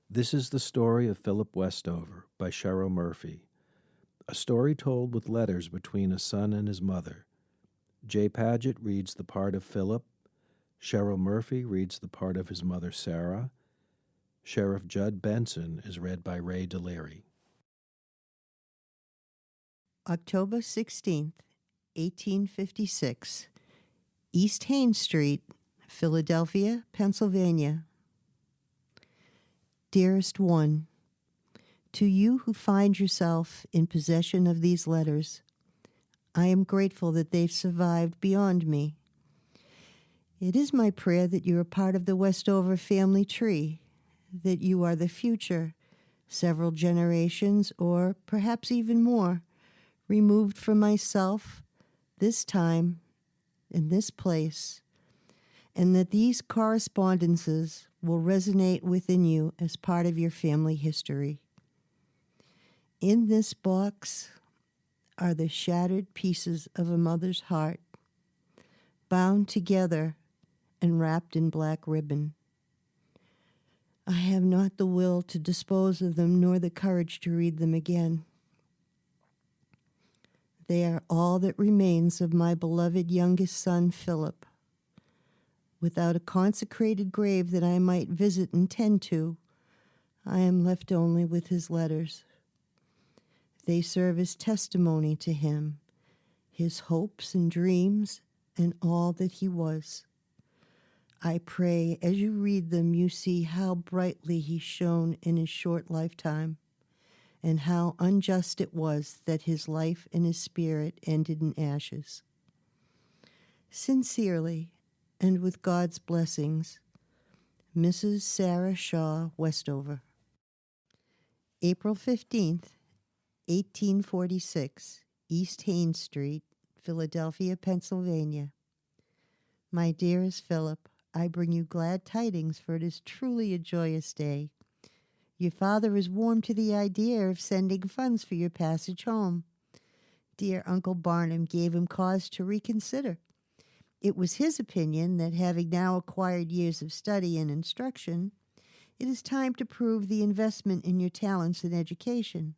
This is the story of Phillip Westover by Cheryl Murphy, a story told with letters between a son and his mother. Jay Paget reads the part of Philip. Cheryl Murphy reads the part of his mother, Sarah. Sheriff Judd Benson is read by Ray Delary. October 16th, 1856, East Haines Street, Philadelphia, Pennsylvania. Dearest one, to you who find yourself in possession of these letters, I am grateful that they've survived beyond me. It is my prayer that you are part of the Westover family tree, that you are the future, several generations, or perhaps even more, removed from myself, this time, in this place, and that these correspondences will resonate within you as part of your family history. In this box are the shattered pieces of a mother's heart, bound together and wrapped in black ribbon. I have not the will to dispose of them nor the courage to read them again. They are all that remains of my beloved youngest son, Philip. Without a consecrated grave that I might visit and tend to, I am left only with his letters. They serve as testimony to him, his hopes and dreams, and all that he was. I pray as you read them you see how brightly he shone in his short lifetime, and how unjust it was that his life and his spirit ended in ashes. Sincerely, and with God's blessings, Mrs. Sarah Shaw Westover. April 15th, 1846, East Haines Street, Philadelphia, Pennsylvania. My dearest Philip, I bring you glad tidings, for it is truly a joyous day. Your father is warm to the idea of sending funds for your passage home. Dear Uncle Barnum gave him cause to reconsider. It was his opinion that, having now acquired years of study and instruction, it is time to prove the investment in your talents in education.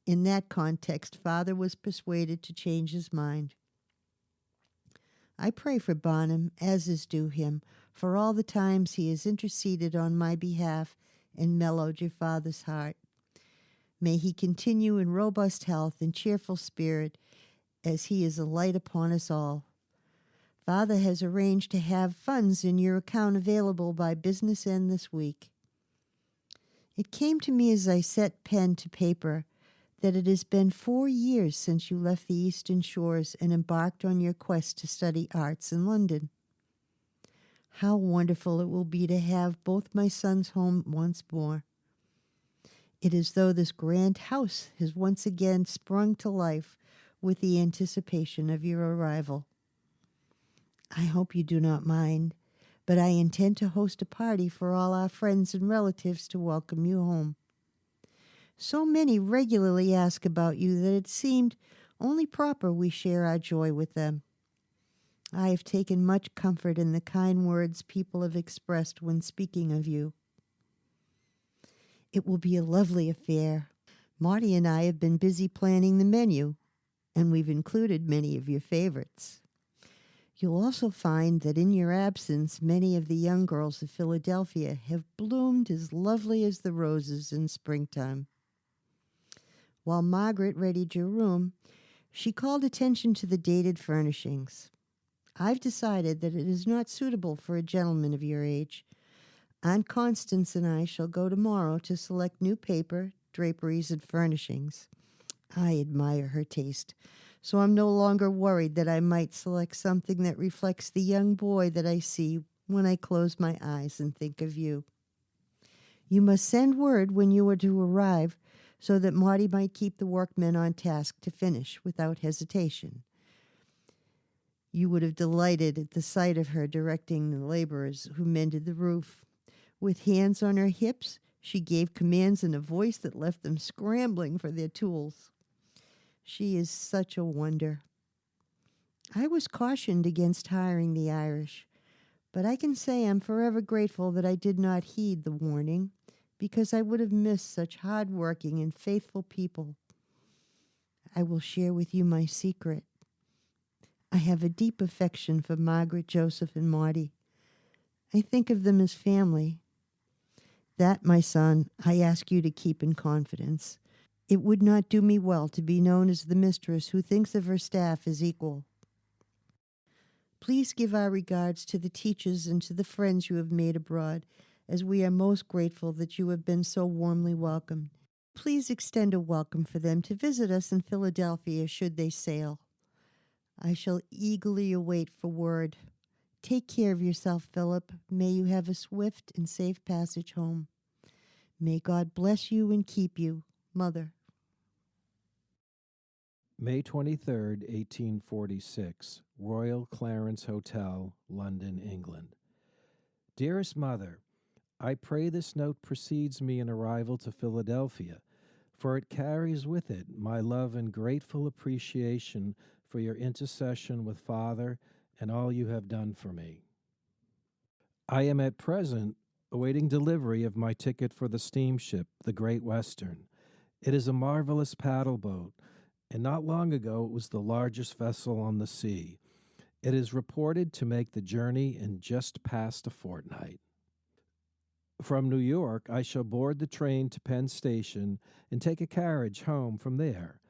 In that context, Father was persuaded to change his mind. I pray for Barnum, as is due him, for all the times he has interceded on my behalf and mellowed your father's heart. May he continue in robust health and cheerful spirit, as he is a light upon us all. Father has arranged to have funds in your account available by business end this week. It came to me as I set pen to paper that it has been 4 years since you left the Eastern Shores and embarked on your quest to study arts in London. How wonderful it will be to have both my sons home once more. It is as though this grand house has once again sprung to life with the anticipation of your arrival. I hope you do not mind, but I intend to host a party for all our friends and relatives to welcome you home. So many regularly ask about you that it seemed only proper we share our joy with them. I have taken much comfort in the kind words people have expressed when speaking of you. It will be a lovely affair. Marty and I have been busy planning the menu, and we've included many of your favorites. You'll also find that in your absence, many of the young girls of Philadelphia have bloomed as lovely as the roses in springtime. While Margaret readied your room, she called attention to the dated furnishings. I've decided that it is not suitable for a gentleman of your age. Aunt Constance and I shall go tomorrow to select new paper, draperies, and furnishings. I admire her taste, so I'm no longer worried that I might select something that reflects the young boy that I see when I close my eyes and think of you. You must send word when you are to arrive, so that Marty might keep the workmen on task to finish without hesitation. You would have delighted at the sight of her directing the laborers who mended the roof. With hands on her hips, she gave commands in a voice that left them scrambling for their tools. She is such a wonder. I was cautioned against hiring the Irish, but I can say I'm forever grateful that I did not heed the warning. because I would have missed such hard-working and faithful people. I will share with you my secret. I have a deep affection for Margaret, Joseph, and Marty. I think of them as family. That, my son, I ask you to keep in confidence. It would not do me well to be known as the mistress who thinks of her staff as equal. Please give our regards to the teachers and to the friends you have made abroad, as we are most grateful that you have been so warmly welcomed. Please extend a welcome for them to visit us in Philadelphia should they sail. I shall eagerly await for word. Take care of yourself, Philip. May you have a swift and safe passage home. May God bless you and keep you, Mother. May 23rd, 1846, Royal Clarence Hotel, London, England. Dearest Mother, I pray this note precedes me in arrival to Philadelphia, for it carries with it my love and grateful appreciation for your intercession with Father and all you have done for me. I am at present awaiting delivery of my ticket for the steamship, the Great Western. It is a marvelous paddle boat, and not long ago it was the largest vessel on the sea. It is reported to make the journey in just past a fortnight. From New York, I shall board the train to Penn Station and take a carriage home from there.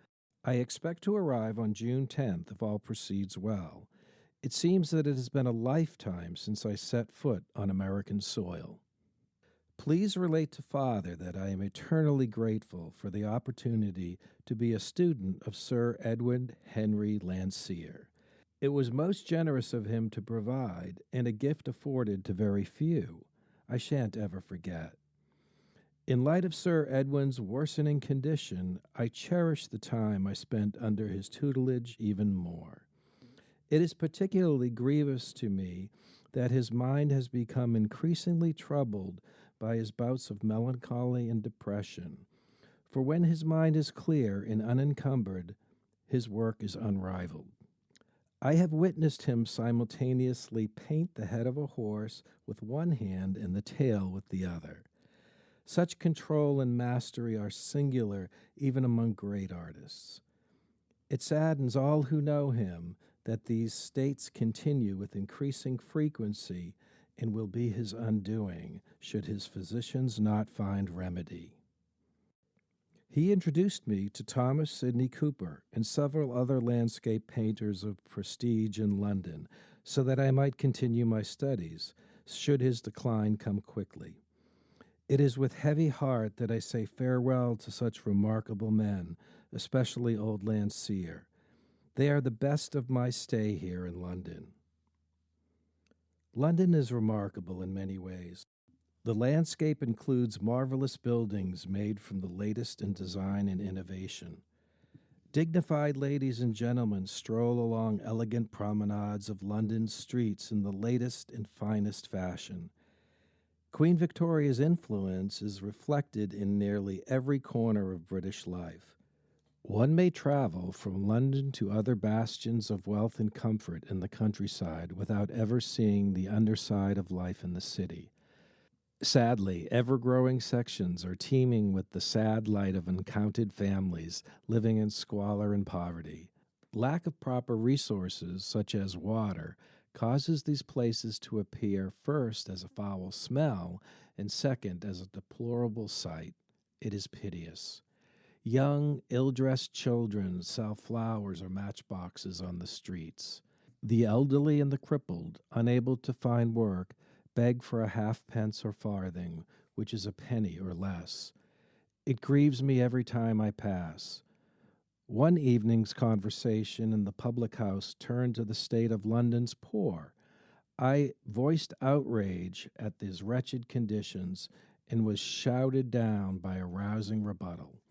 I expect to arrive on June 10th if all proceeds well. It seems that it has been a lifetime since I set foot on American soil. Please relate to Father that I am eternally grateful for the opportunity to be a student of Sir Edward Henry Landseer. It was most generous of him to provide, and a gift afforded to very few. I shan't ever forget. In light of Sir Edwin's worsening condition, I cherish the time I spent under his tutelage even more. It is particularly grievous to me that his mind has become increasingly troubled by his bouts of melancholy and depression. For when his mind is clear and unencumbered, his work is unrivaled. I have witnessed him simultaneously paint the head of a horse with one hand and the tail with the other. Such control and mastery are singular even among great artists. It saddens all who know him that these states continue with increasing frequency and will be his undoing should his physicians not find remedy. He introduced me to Thomas Sidney Cooper and several other landscape painters of prestige in London, so that I might continue my studies, should his decline come quickly. It is with heavy heart that I say farewell to such remarkable men, especially old Landseer. They are the best of my stay here in London. London is remarkable in many ways. The landscape includes marvelous buildings made from the latest in design and innovation. Dignified ladies and gentlemen stroll along elegant promenades of London's streets in the latest and finest fashion. Queen Victoria's influence is reflected in nearly every corner of British life. One may travel from London to other bastions of wealth and comfort in the countryside without ever seeing the underside of life in the city. Sadly, ever-growing sections are teeming with the sad light of uncounted families living in squalor and poverty. Lack of proper resources, such as water, causes these places to appear first as a foul smell and second as a deplorable sight. It is piteous. Young, ill-dressed children sell flowers or matchboxes on the streets. The elderly and the crippled, unable to find work, beg for a halfpence or farthing, which is a penny or less. It grieves me every time I pass. One evening's conversation in the public house turned to the state of London's poor. I voiced outrage at these wretched conditions and was shouted down by a rousing rebuttal.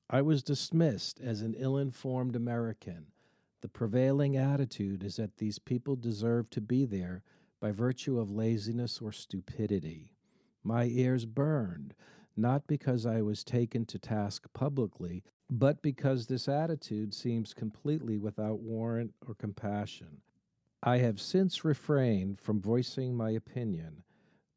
I was dismissed as an ill-informed American. The prevailing attitude is that these people deserve to be there by virtue of laziness or stupidity. My ears burned, not because I was taken to task publicly, but because this attitude seems completely without warrant or compassion. I have since refrained from voicing my opinion,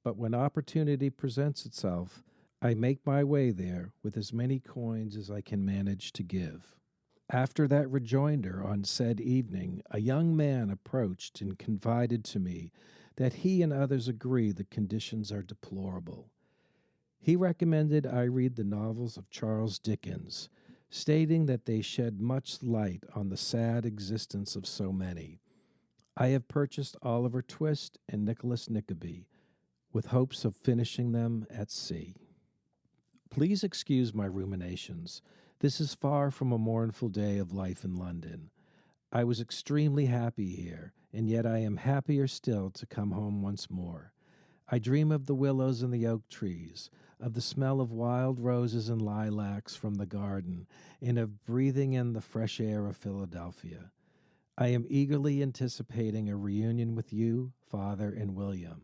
but when opportunity presents itself, I make my way there with as many coins as I can manage to give. After that rejoinder on said evening, a young man approached and confided to me that he and others agree the conditions are deplorable. He recommended I read the novels of Charles Dickens, stating that they shed much light on the sad existence of so many. I have purchased Oliver Twist and Nicholas Nickleby, with hopes of finishing them at sea. Please excuse my ruminations. This is far from a mournful day of life in London. I was extremely happy here, and yet I am happier still to come home once more. I dream of the willows and the oak trees, of the smell of wild roses and lilacs from the garden, and of breathing in the fresh air of Philadelphia. I am eagerly anticipating a reunion with you, Father, and William.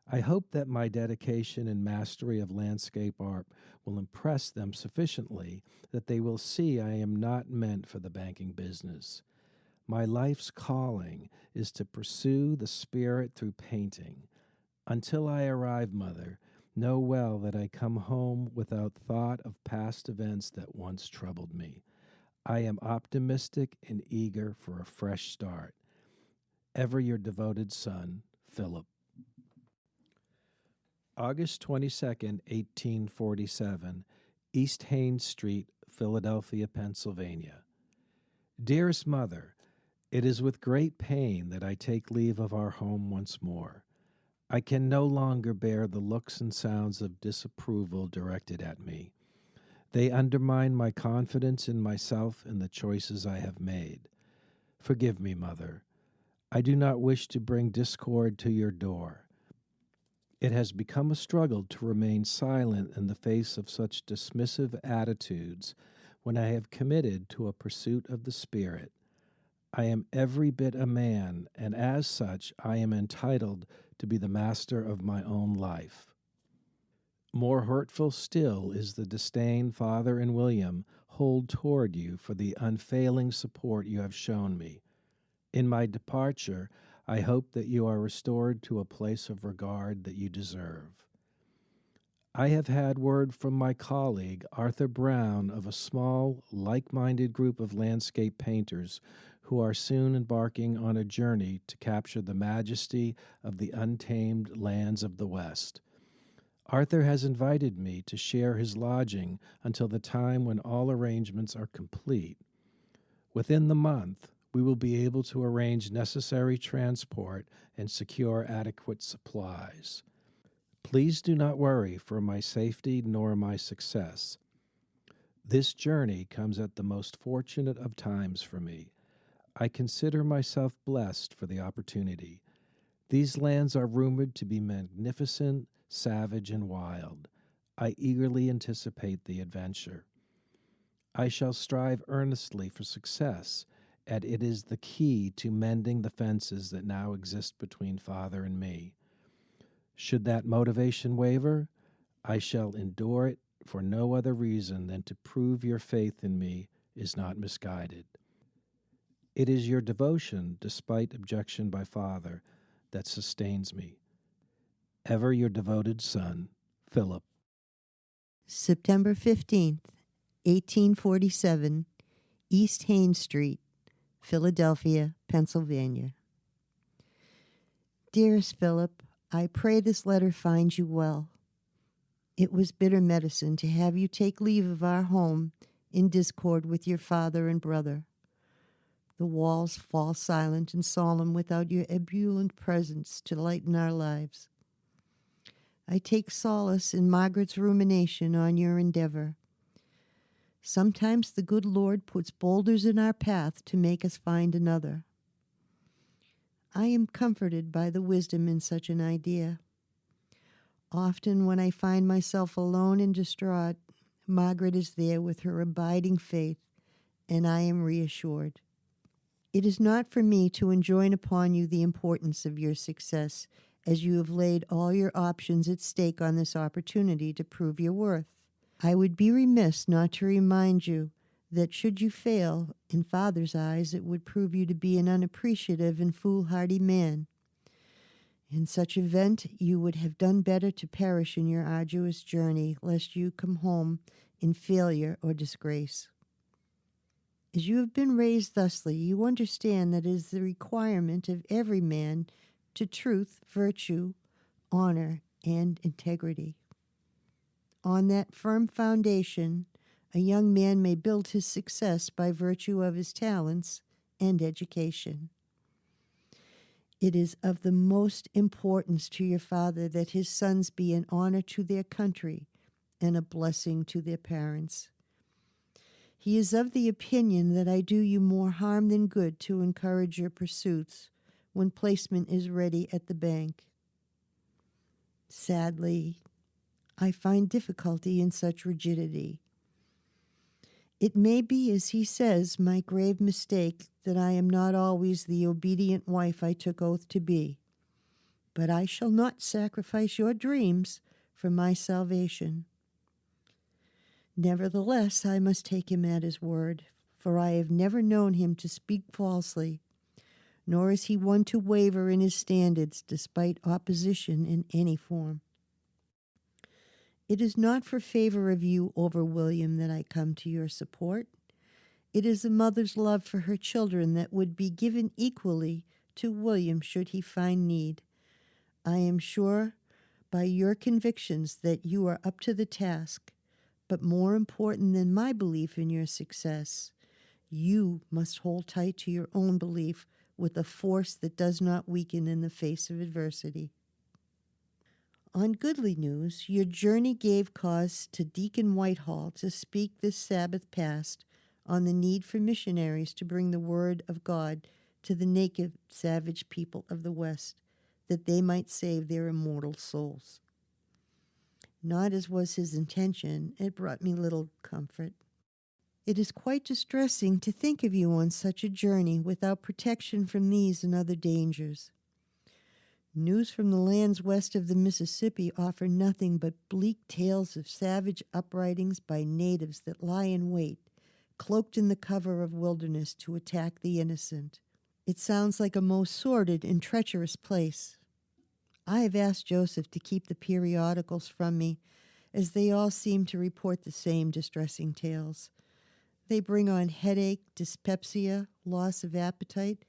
I hope that my dedication and mastery of landscape art will impress them sufficiently that they will see I am not meant for the banking business. My life's calling is to pursue the spirit through painting. Until I arrive, Mother, know well that I come home without thought of past events that once troubled me. I am optimistic and eager for a fresh start. Ever your devoted son, Philip. August 22nd, 1847, East Haines Street, Philadelphia, Pennsylvania. Dearest Mother, it is with great pain that I take leave of our home once more. I can no longer bear the looks and sounds of disapproval directed at me. They undermine my confidence in myself and the choices I have made. Forgive me, Mother. I do not wish to bring discord to your door. It has become a struggle to remain silent in the face of such dismissive attitudes when I have committed to a pursuit of the Spirit. I am every bit a man, and as such I am entitled to be the master of my own life. More hurtful still is the disdain Father and William hold toward you for the unfailing support you have shown me. In my departure, I hope that you are restored to a place of regard that you deserve. I have had word from my colleague, Arthur Brown, of a small, like-minded group of landscape painters who are soon embarking on a journey to capture the majesty of the untamed lands of the West. Arthur has invited me to share his lodging until the time when all arrangements are complete. Within the month, we will be able to arrange necessary transport and secure adequate supplies. Please do not worry for my safety nor my success. This journey comes at the most fortunate of times for me. I consider myself blessed for the opportunity. These lands are rumored to be magnificent, savage, and wild. I eagerly anticipate the adventure. I shall strive earnestly for success, and it is the key to mending the fences that now exist between Father and me. Should that motivation waver, I shall endure it for no other reason than to prove your faith in me is not misguided. It is your devotion, despite objection by Father, that sustains me. Ever your devoted son, Philip. September 15th, 1847, East Haines Street, Philadelphia, Pennsylvania. Dearest Philip, I pray this letter finds you well. It was bitter medicine to have you take leave of our home in discord with your father and brother. The walls fall silent and solemn without your ebullient presence to lighten our lives. I take solace in Margaret's rumination on your endeavor. Sometimes the good Lord puts boulders in our path to make us find another. I am comforted by the wisdom in such an idea. Often when I find myself alone and distraught, Margaret is there with her abiding faith, and I am reassured. It is not for me to enjoin upon you the importance of your success, as you have laid all your options at stake on this opportunity to prove your worth. I would be remiss not to remind you that should you fail, in Father's eyes it would prove you to be an unappreciative and foolhardy man. In such event, you would have done better to perish in your arduous journey, lest you come home in failure or disgrace. As you have been raised thusly, you understand that it is the requirement of every man to truth, virtue, honor, and integrity. On that firm foundation, a young man may build his success by virtue of his talents and education. It is of the most importance to your father that his sons be an honor to their country and a blessing to their parents. He is of the opinion that I do you more harm than good to encourage your pursuits when placement is ready at the bank. Sadly, I find difficulty in such rigidity. It may be, as he says, my grave mistake that I am not always the obedient wife I took oath to be, but I shall not sacrifice your dreams for my salvation. Nevertheless, I must take him at his word, for I have never known him to speak falsely, nor is he one to waver in his standards despite opposition in any form. It is not for favor of you over William that I come to your support. It is a mother's love for her children that would be given equally to William should he find need. I am sure by your convictions that you are up to the task, but more important than my belief in your success, you must hold tight to your own belief with a force that does not weaken in the face of adversity. On Goodly News, your journey gave cause to Deacon Whitehall to speak this Sabbath past on the need for missionaries to bring the word of God to the naked, savage people of the West, that they might save their immortal souls. Not as was his intention, it brought me little comfort. It is quite distressing to think of you on such a journey without protection from these and other dangers. News from the lands west of the Mississippi offer nothing but bleak tales of savage uprisings by natives that lie in wait, cloaked in the cover of wilderness to attack the innocent. It sounds like a most sordid and treacherous place. I have asked Joseph to keep the periodicals from me, as they all seem to report the same distressing tales. They bring on headache, dyspepsia, loss of appetite,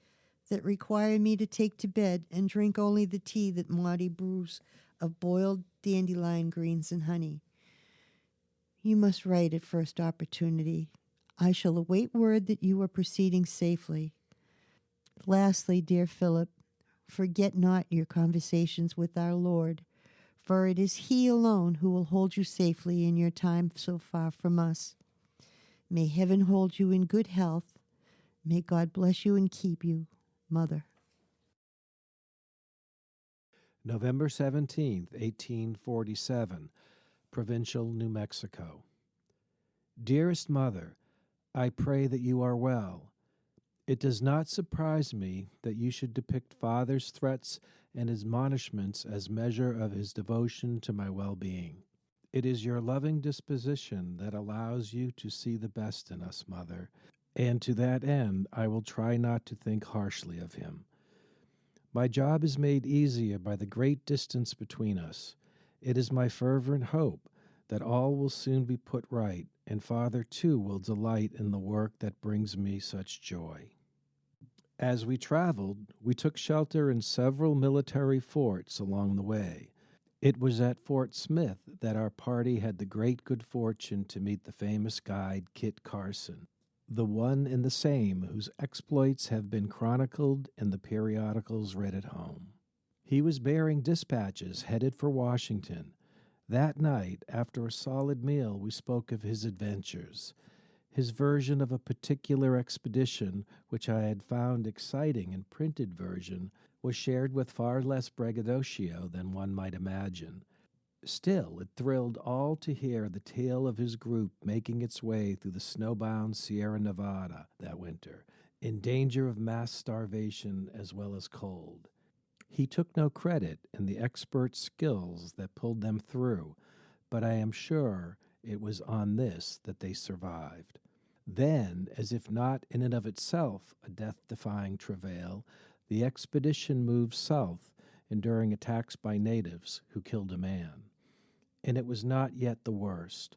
that require me to take to bed and drink only the tea that Maudie brews of boiled dandelion greens and honey. You must write at first opportunity. I shall await word that you are proceeding safely. Lastly, dear Philip, forget not your conversations with our Lord, for it is He alone who will hold you safely in your time so far from us. May heaven hold you in good health. May God bless you and keep you, Mother. November 17th, 1847, Provincial, New Mexico. Dearest Mother, I pray that you are well. It does not surprise me that you should depict Father's threats and admonishments as measure of his devotion to my well-being. It is your loving disposition that allows you to see the best in us, Mother, and to that end I will try not to think harshly of him. My job is made easier by the great distance between us. It is my fervent hope that all will soon be put right, and Father too will delight in the work that brings me such joy. As we traveled, we took shelter in several military forts along the way. It was at Fort Smith that our party had the great good fortune to meet the famous guide Kit Carson, the one and the same whose exploits have been chronicled in the periodicals read at home. He was bearing dispatches headed for Washington. That night, after a solid meal, we spoke of his adventures. His version of a particular expedition, which I had found exciting in printed version, was shared with far less braggadocio than one might imagine. Still, it thrilled all to hear the tale of his group making its way through the snowbound Sierra Nevada that winter, in danger of mass starvation as well as cold. He took no credit in the expert skills that pulled them through, but I am sure it was on this that they survived. Then, as if not in and of itself a death-defying travail, the expedition moved south enduring attacks by natives who killed a man. And it was not yet the worst.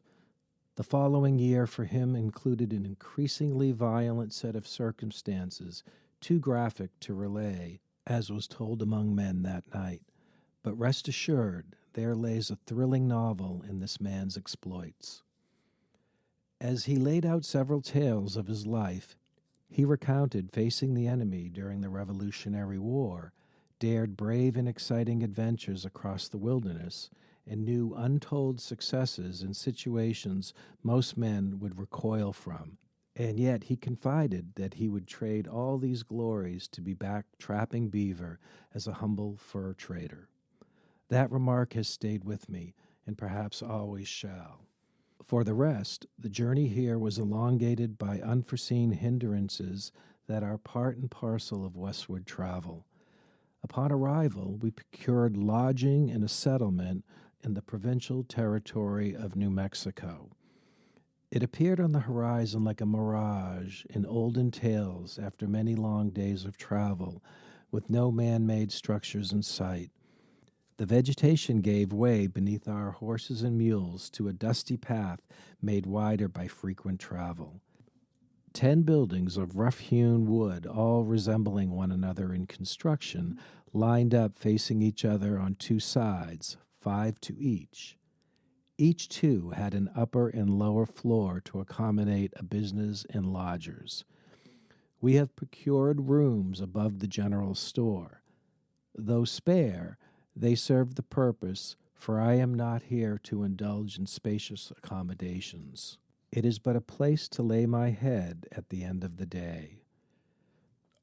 The following year for him included an increasingly violent set of circumstances, too graphic to relay, as was told among men that night. But rest assured, there lays a thrilling novel in this man's exploits. As he laid out several tales of his life, he recounted facing the enemy during the Revolutionary War, dared brave and exciting adventures across the wilderness, and knew untold successes in situations most men would recoil from. And yet he confided that he would trade all these glories to be back trapping beaver as a humble fur trader. That remark has stayed with me, and perhaps always shall. For the rest, the journey here was elongated by unforeseen hindrances that are part and parcel of westward travel. Upon arrival, we procured lodging in a settlement in the provincial territory of New Mexico. It appeared on the horizon like a mirage in olden tales after many long days of travel, with no man-made structures in sight. The vegetation gave way beneath our horses and mules to a dusty path made wider by frequent travel. 10 buildings of rough-hewn wood, all resembling one another in construction, lined up facing each other on two sides, 5 to each. Each two had an upper and lower floor to accommodate a business and lodgers. We have procured rooms above the general store. Though spare, they serve the purpose, for I am not here to indulge in spacious accommodations. It is but a place to lay my head at the end of the day.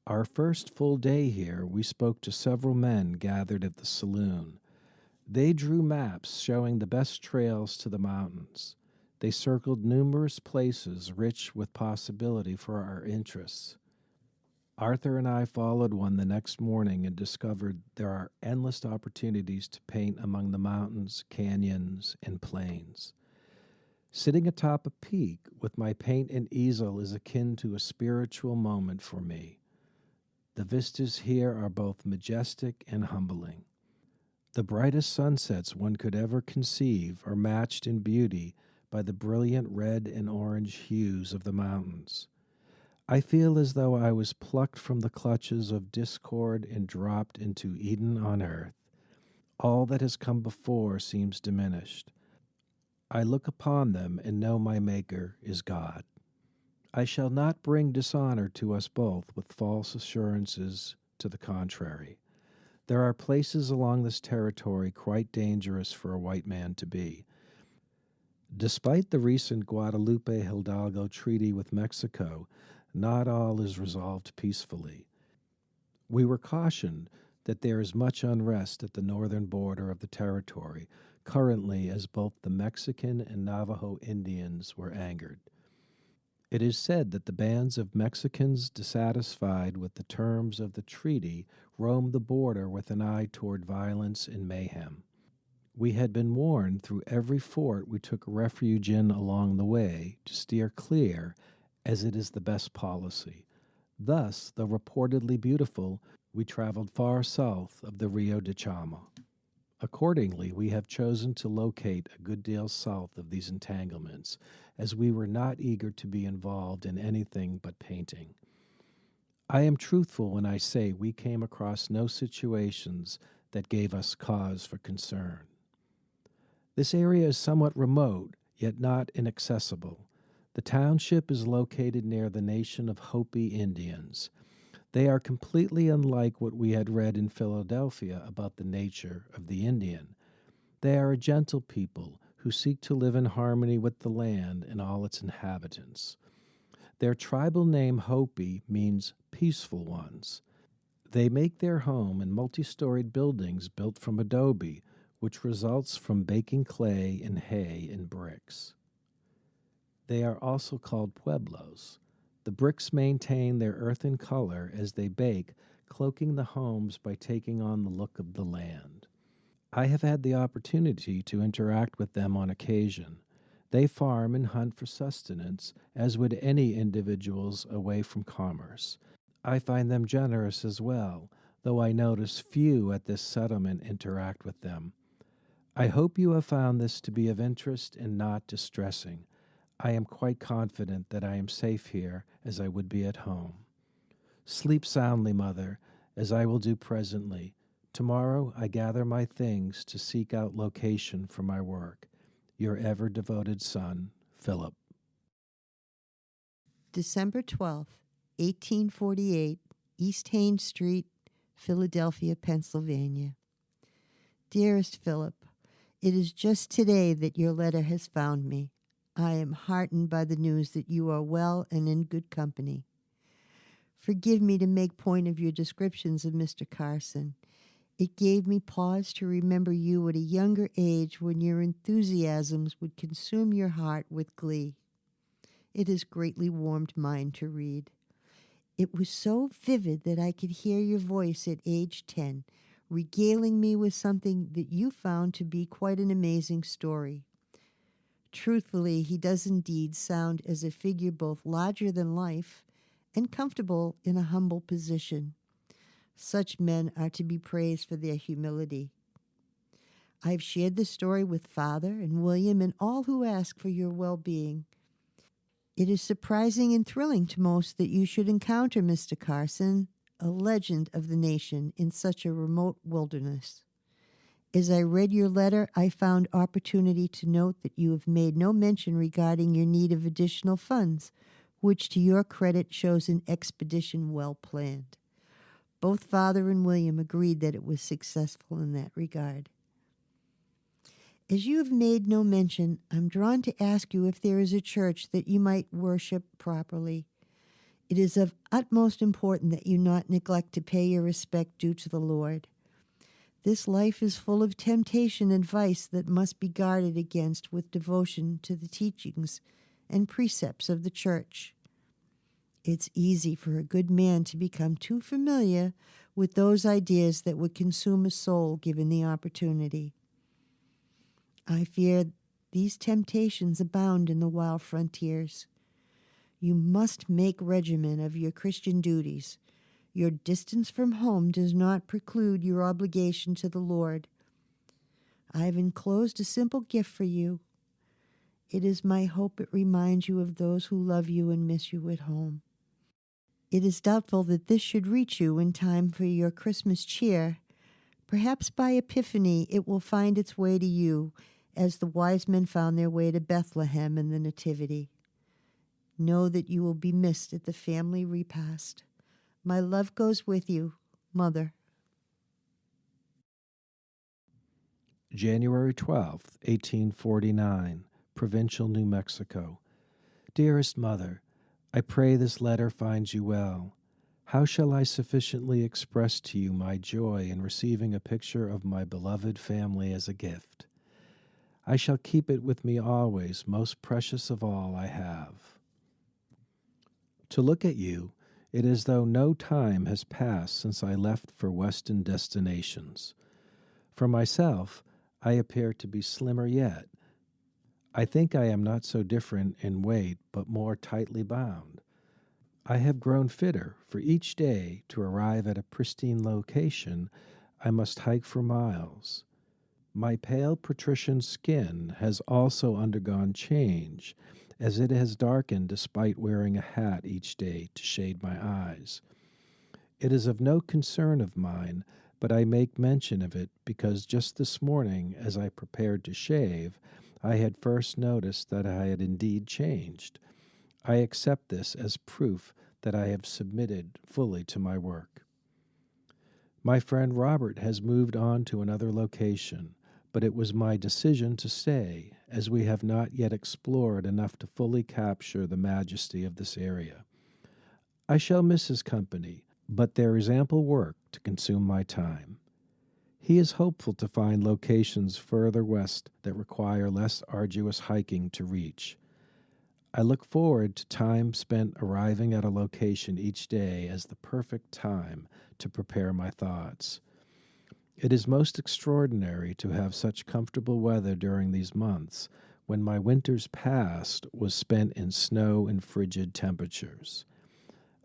Our first full day here, we spoke to several men gathered at the saloon. They drew maps showing the best trails to the mountains. They circled numerous places rich with possibility for our interests. Arthur and I followed one the next morning and discovered there are endless opportunities to paint among the mountains, canyons, and plains. Sitting atop a peak with my paint and easel is akin to a spiritual moment for me. The vistas here are both majestic and humbling. The brightest sunsets one could ever conceive are matched in beauty by the brilliant red and orange hues of the mountains. I feel as though I was plucked from the clutches of discord and dropped into Eden on earth. All that has come before seems diminished. I look upon them and know my Maker is God. I shall not bring dishonor to us both with false assurances to the contrary. There are places along this territory quite dangerous for a white man to be. Despite the recent Guadalupe-Hidalgo treaty with Mexico, not all is resolved peacefully. We were cautioned that there is much unrest at the northern border of the territory, currently as both the Mexican and Navajo Indians were angered. It is said that the bands of Mexicans dissatisfied with the terms of the treaty roamed the border with an eye toward violence and mayhem. We had been warned through every fort we took refuge in along the way to steer clear, as it is the best policy. Thus, though reportedly beautiful, we traveled far south of the Rio de Chama. Accordingly, we have chosen to locate a good deal south of these entanglements, as we were not eager to be involved in anything but painting. I am truthful when I say we came across no situations that gave us cause for concern. This area is somewhat remote, yet not inaccessible. The township is located near the nation of Hopi Indians. They are completely unlike what we had read in Philadelphia about the nature of the Indian. They are a gentle people who seek to live in harmony with the land and all its inhabitants. Their tribal name Hopi means peaceful ones. They make their home in multi-storied buildings built from adobe, which results from baking clay and hay and bricks. They are also called pueblos. The bricks maintain their earthen color as they bake, cloaking the homes by taking on the look of the land. I have had the opportunity to interact with them on occasion. They farm and hunt for sustenance, as would any individuals away from commerce. I find them generous as well, though I notice few at this settlement interact with them. I hope you have found this to be of interest and not distressing. I am quite confident that I am safe here as I would be at home. Sleep soundly, Mother, as I will do presently. Tomorrow I gather my things to seek out location for my work. Your ever devoted son, Philip. December 12th, 1848, East Haines Street, Philadelphia, Pennsylvania. Dearest Philip, it is just today that your letter has found me. I am heartened by the news that you are well and in good company. Forgive me to make point of your descriptions of Mr. Carson. It gave me pause to remember you at a younger age when your enthusiasms would consume your heart with glee. It has greatly warmed mine to read. It was so vivid that I could hear your voice at age 10, regaling me with something that you found to be quite an amazing story. Truthfully, he does indeed sound as a figure both larger than life and comfortable in a humble position. Such men are to be praised for their humility. I've shared this story with Father and William and all who ask for your well-being. It is surprising and thrilling to most that you should encounter Mr. Carson, a legend of the nation, in such a remote wilderness. As I read your letter, I found opportunity to note that you have made no mention regarding your need of additional funds, which to your credit shows an expedition well planned. Both Father and William agreed that it was successful in that regard. As you have made no mention, I'm drawn to ask you if there is a church that you might worship properly. It is of utmost importance that you not neglect to pay your respect due to the Lord. This life is full of temptation and vice that must be guarded against with devotion to the teachings and precepts of the church. It's easy for a good man to become too familiar with those ideas that would consume a soul given the opportunity. I fear these temptations abound in the wild frontiers. You must make regimen of your Christian duties. Your distance from home does not preclude your obligation to the Lord. I have enclosed a simple gift for you. It is my hope it reminds you of those who love you and miss you at home. It is doubtful that this should reach you in time for your Christmas cheer. Perhaps by Epiphany it will find its way to you, as the wise men found their way to Bethlehem in the Nativity. Know that you will be missed at the family repast. My love goes with you, Mother. January 12th, 1849, Provincial, New Mexico. Dearest Mother, I pray this letter finds you well. How shall I sufficiently express to you my joy in receiving a picture of my beloved family as a gift? I shall keep it with me always, most precious of all I have. To look at you, it is as though no time has passed since I left for Western destinations. For myself, I appear to be slimmer yet. I think I am not so different in weight, but more tightly bound. I have grown fitter, for each day, to arrive at a pristine location, I must hike for miles. My pale patrician skin has also undergone change, as it has darkened despite wearing a hat each day to shade my eyes. It is of no concern of mine, but I make mention of it because just this morning, as I prepared to shave, I had first noticed that I had indeed changed. I accept this as proof that I have submitted fully to my work. My friend Robert has moved on to another location, but it was my decision to stay, as we have not yet explored enough to fully capture the majesty of this area. I shall miss his company, but there is ample work to consume my time. He is hopeful to find locations further west that require less arduous hiking to reach. I look forward to time spent arriving at a location each day as the perfect time to prepare my thoughts. It is most extraordinary to have such comfortable weather during these months, when my winters past was spent in snow and frigid temperatures.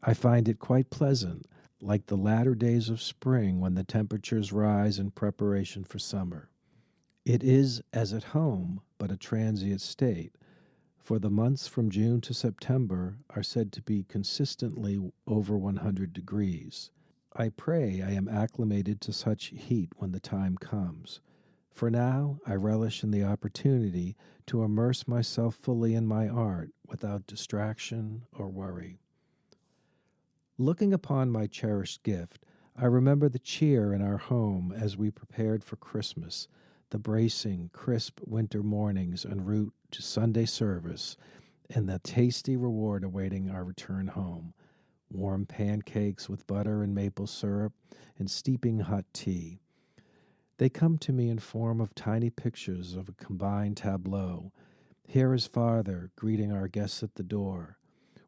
I find it quite pleasant, like the latter days of spring when the temperatures rise in preparation for summer. It is as at home, but a transient state, for the months from June to September are said to be consistently over 100 degrees. I pray I am acclimated to such heat when the time comes. For now, I relish in the opportunity to immerse myself fully in my art without distraction or worry. Looking upon my cherished gift, I remember the cheer in our home as we prepared for Christmas, the bracing, crisp winter mornings en route to Sunday service, and the tasty reward awaiting our return home. Warm pancakes with butter and maple syrup, and steeping hot tea. They come to me in form of tiny pictures of a combined tableau. Here is Father greeting our guests at the door,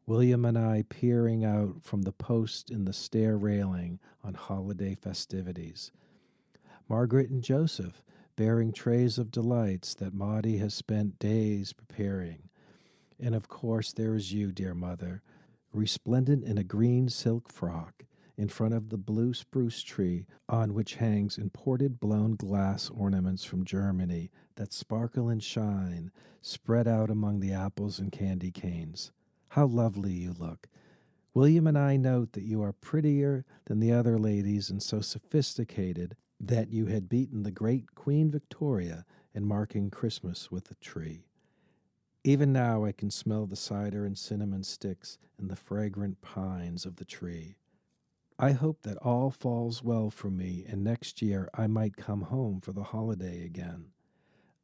William and I peering out from the post in the stair railing on holiday festivities. Margaret and Joseph bearing trays of delights that Maudie has spent days preparing. And of course there is you, dear mother, resplendent in a green silk frock, in front of the blue spruce tree on which hangs imported blown glass ornaments from Germany that sparkle and shine, spread out among the apples and candy canes. How lovely you look. William and I note that you are prettier than the other ladies and so sophisticated that you had beaten the great Queen Victoria in marking Christmas with a tree. Even now I can smell the cider and cinnamon sticks and the fragrant pines of the tree. I hope that all falls well for me and next year I might come home for the holiday again.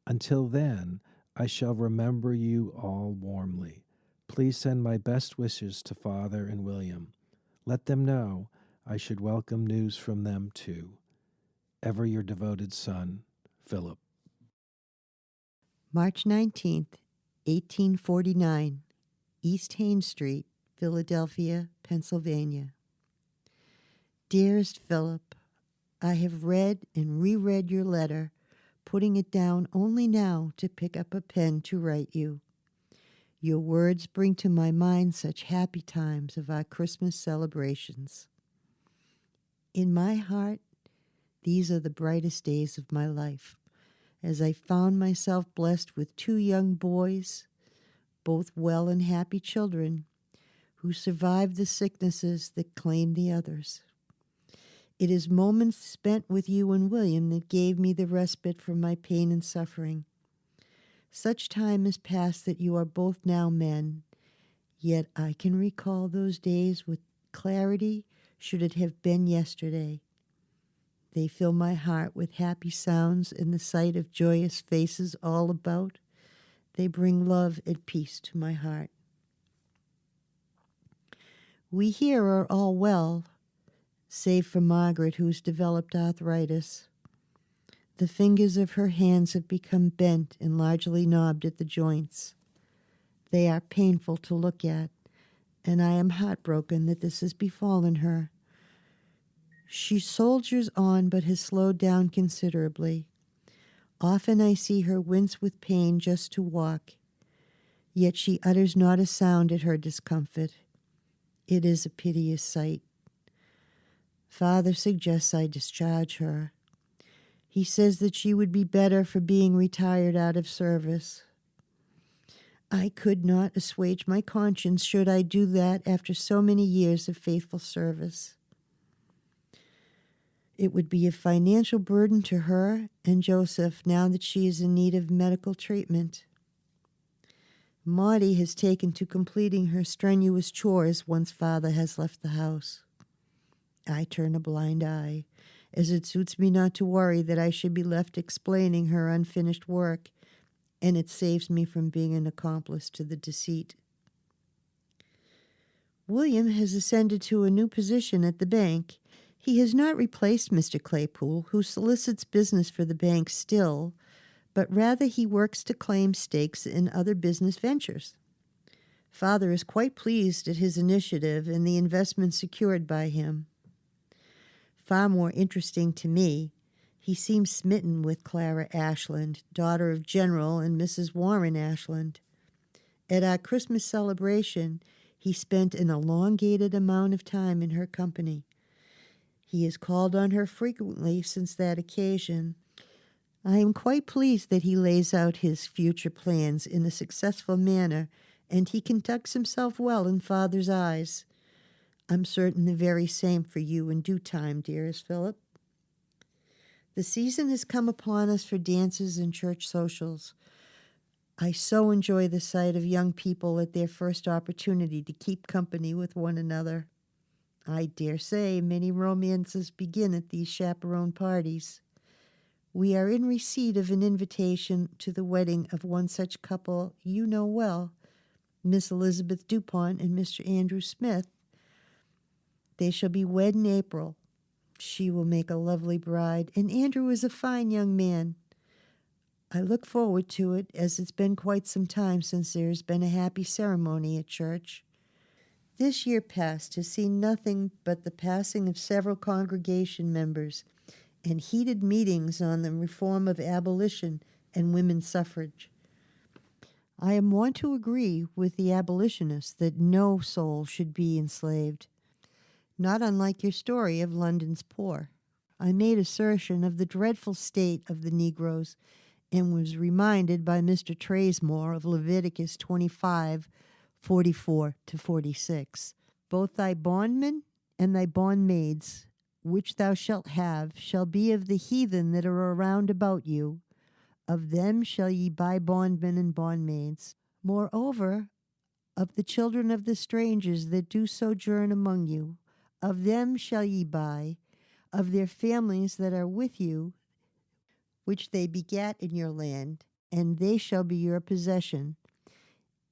Until then, I shall remember you all warmly. Please send my best wishes to Father and William. Let them know I should welcome news from them too. Ever your devoted son, Philip. March 19th, 1849, East Haines Street, Philadelphia, Pennsylvania. Dearest Philip, I have read and reread your letter, putting it down only now to pick up a pen to write you. Your words bring to my mind such happy times of our Christmas celebrations. In my heart, these are the brightest days of my life, as I found myself blessed with 2 young boys, both well and happy children, who survived the sicknesses that claimed the others. It is moments spent with you and William that gave me the respite from my pain and suffering. Such time has passed that you are both now men, yet I can recall those days with clarity should it have been yesterday. They fill my heart with happy sounds and the sight of joyous faces all about. They bring love and peace to my heart. We here are all well, save for Margaret, who's developed arthritis. The fingers of her hands have become bent and largely knobbed at the joints. They are painful to look at, and I am heartbroken that this has befallen her. She soldiers on but has slowed down considerably. Often I see her wince with pain just to walk, yet she utters not a sound at her discomfort. It is a piteous sight. Father suggests I discharge her. He says that she would be better for being retired out of service. I could not assuage my conscience should I do that after so many years of faithful service. It would be a financial burden to her and Joseph now that she is in need of medical treatment. Maudie has taken to completing her strenuous chores once Father has left the house. I turn a blind eye, as it suits me not to worry that I should be left explaining her unfinished work, and it saves me from being an accomplice to the deceit. William has ascended to a new position at the bank. He has not replaced Mr. Claypool, who solicits business for the bank still, but rather he works to claim stakes in other business ventures. Father is quite pleased at his initiative and the investment secured by him. Far more interesting to me, he seems smitten with Clara Ashland, daughter of General and Mrs. Warren Ashland. At our Christmas celebration, he spent an elongated amount of time in her company. He has called on her frequently since that occasion. I am quite pleased that he lays out his future plans in a successful manner, and he conducts himself well in Father's eyes. I'm certain the very same for you in due time, dearest Philip. The season has come upon us for dances and church socials. I so enjoy the sight of young people at their first opportunity to keep company with one another. I dare say many romances begin at these chaperone parties. We are in receipt of an invitation to the wedding of one such couple you know well, Miss Elizabeth DuPont and Mr. Andrew Smith. They shall be wed in April. She will make a lovely bride, and Andrew is a fine young man. I look forward to it, as it's been quite some time since there has been a happy ceremony at church. This year past has seen nothing but the passing of several congregation members and heated meetings on the reform of abolition and women's suffrage. I am wont to agree with the abolitionists that no soul should be enslaved, not unlike your story of London's poor. I made assertion of the dreadful state of the Negroes and was reminded by Mr. Trazemore of Leviticus 25:44-46. Both thy bondmen and thy bondmaids, which thou shalt have, shall be of the heathen that are around about you. Of them shall ye buy bondmen and bondmaids. Moreover, of the children of the strangers that do sojourn among you, of them shall ye buy, of their families that are with you, which they begat in your land, and they shall be your possession.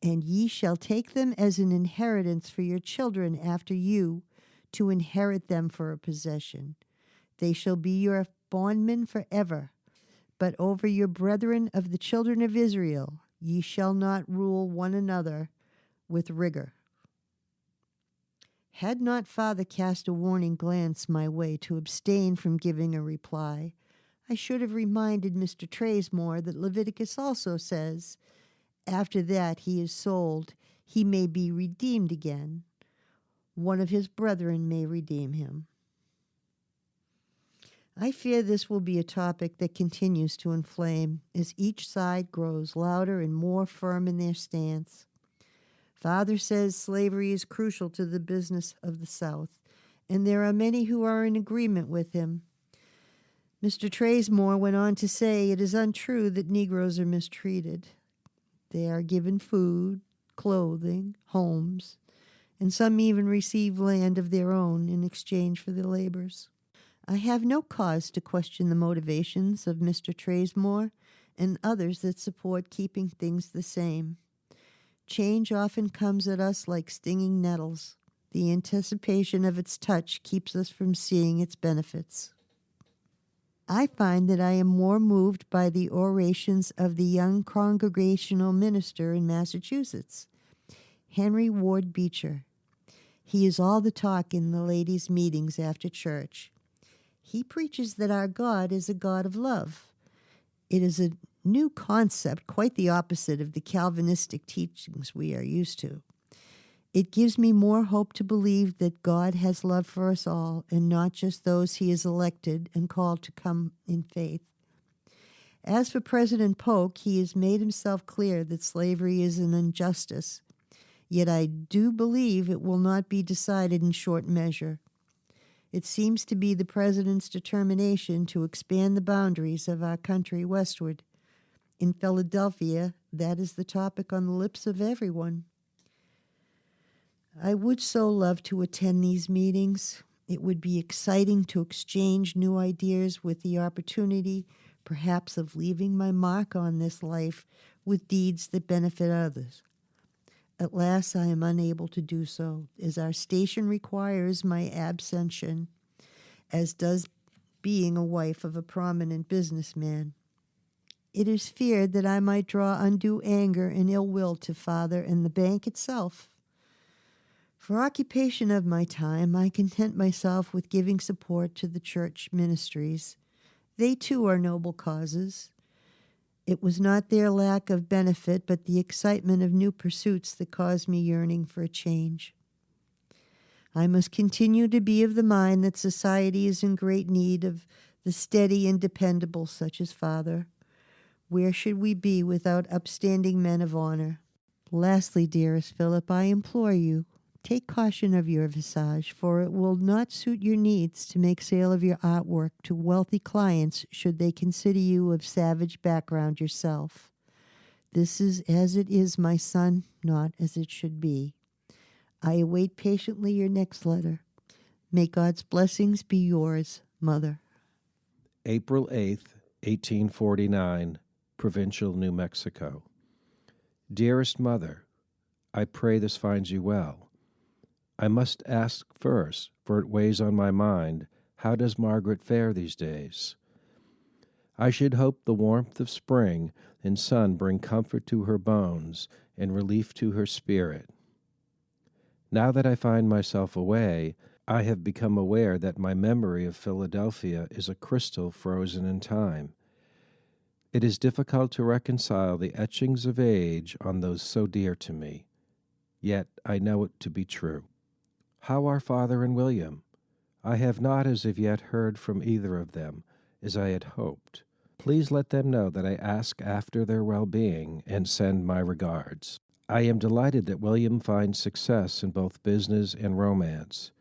And ye shall take them as an inheritance for your children after you, to inherit them for a possession. They shall be your bondmen forever. But over your brethren of the children of Israel ye shall not rule one another with rigor. Had not Father cast a warning glance my way to abstain from giving a reply, I should have reminded Mr. Trazemore that Leviticus also says, after that he is sold, he may be redeemed again. One of his brethren may redeem him. I fear this will be a topic that continues to inflame as each side grows louder and more firm in their stance. Father says slavery is crucial to the business of the South, and there are many who are in agreement with him. Mr. Trazemore went on to say it is untrue that Negroes are mistreated. They are given food, clothing, homes, and some even receive land of their own in exchange for their labors. I have no cause to question the motivations of Mr. Trazemore and others that support keeping things the same. Change often comes at us like stinging nettles. The anticipation of its touch keeps us from seeing its benefits. I find that I am more moved by the orations of the young congregational minister in Massachusetts, Henry Ward Beecher. He is all the talk in the ladies' meetings after church. He preaches that our God is a God of love. It is a new concept, quite the opposite of the Calvinistic teachings we are used to. It gives me more hope to believe that God has love for us all, and not just those he has elected and called to come in faith. As for President Polk, he has made himself clear that slavery is an injustice, yet I do believe it will not be decided in short measure. It seems to be the president's determination to expand the boundaries of our country westward. In Philadelphia, that is the topic on the lips of everyone. I would so love to attend these meetings. It would be exciting to exchange new ideas with the opportunity, perhaps, of leaving my mark on this life with deeds that benefit others. At last I am unable to do so, as our station requires my abstention, as does being a wife of a prominent businessman. It is feared that I might draw undue anger and ill will to Father and the bank itself. For occupation of my time, I content myself with giving support to the church ministries. They too are noble causes. It was not their lack of benefit, but the excitement of new pursuits that caused me yearning for a change. I must continue to be of the mind that society is in great need of the steady and dependable such as father. Where should we be without upstanding men of honor? Lastly, dearest Philip, I implore you, take caution of your visage, for it will not suit your needs to make sale of your artwork to wealthy clients should they consider you of savage background yourself. This is as it is, my son, not as it should be. I await patiently your next letter. May God's blessings be yours, Mother. April 8th, 1849, Provincial, New Mexico. Dearest Mother, I pray this finds you well. I must ask first, for it weighs on my mind, how does Margaret fare these days? I should hope the warmth of spring and sun bring comfort to her bones and relief to her spirit. Now that I find myself away, I have become aware that my memory of Philadelphia is a crystal frozen in time. It is difficult to reconcile the etchings of age on those so dear to me, yet I know it to be true. How are Father and William? I have not as of yet heard from either of them, as I had hoped. Please let them know that I ask after their well-being and send my regards. I am delighted that William finds success in both business and romance.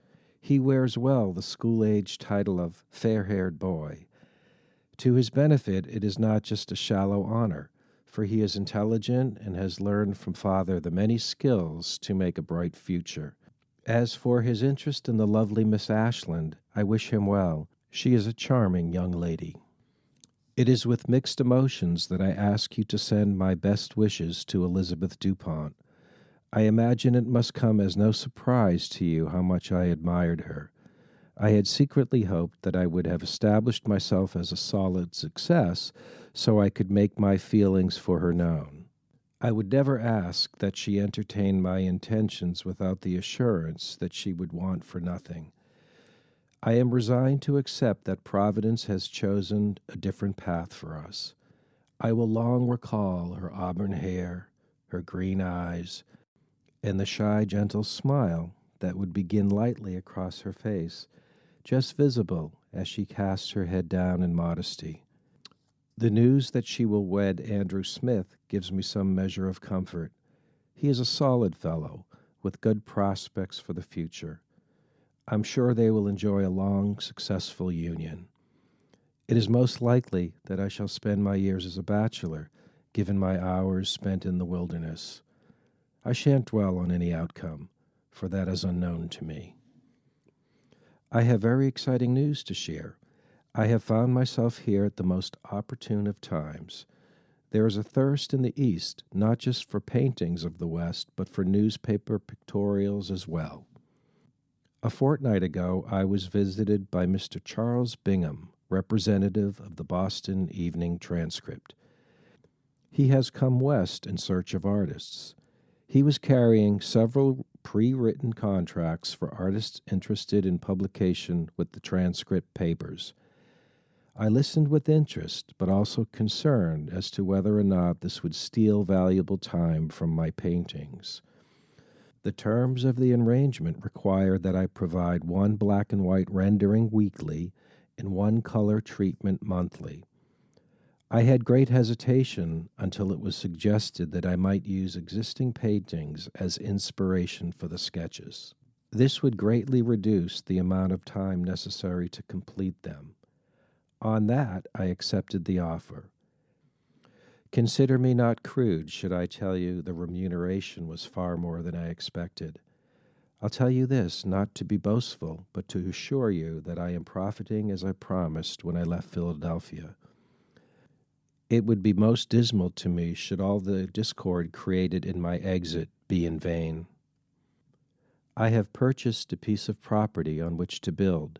He wears well the school-age title of fair-haired boy. To his benefit, it is not just a shallow honor, for he is intelligent and has learned from Father the many skills to make a bright future. As for his interest in the lovely Miss Ashland, I wish him well. She is a charming young lady. It is with mixed emotions that I ask you to send my best wishes to Elizabeth Dupont. I imagine it must come as no surprise to you how much I admired her. I had secretly hoped that I would have established myself as a solid success so I could make my feelings for her known. I would never ask that she entertain my intentions without the assurance that she would want for nothing. I am resigned to accept that Providence has chosen a different path for us. I will long recall her auburn hair, her green eyes, and the shy, gentle smile that would begin lightly across her face, just visible as she casts her head down in modesty. The news that she will wed Andrew Smith gives me some measure of comfort. He is a solid fellow, with good prospects for the future. I'm sure they will enjoy a long, successful union. It is most likely that I shall spend my years as a bachelor, given my hours spent in the wilderness. I shan't dwell on any outcome, for that is unknown to me. I have very exciting news to share. I have found myself here at the most opportune of times. There is a thirst in the East, not just for paintings of the West, but for newspaper pictorials as well. A fortnight ago, I was visited by Mr. Charles Bingham, representative of the Boston Evening Transcript. He has come west in search of artists. He was carrying several pre-written contracts for artists interested in publication with the Transcript papers. I listened with interest, but also concerned as to whether or not this would steal valuable time from my paintings. The terms of the arrangement require that I provide one black and white rendering weekly and one color treatment monthly. I had great hesitation until it was suggested that I might use existing paintings as inspiration for the sketches. This would greatly reduce the amount of time necessary to complete them. On that, I accepted the offer. Consider me not crude should I tell you the remuneration was far more than I expected. I'll tell you this, not to be boastful, but to assure you that I am profiting as I promised when I left Philadelphia. It would be most dismal to me should all the discord created in my exit be in vain. I have purchased a piece of property on which to build.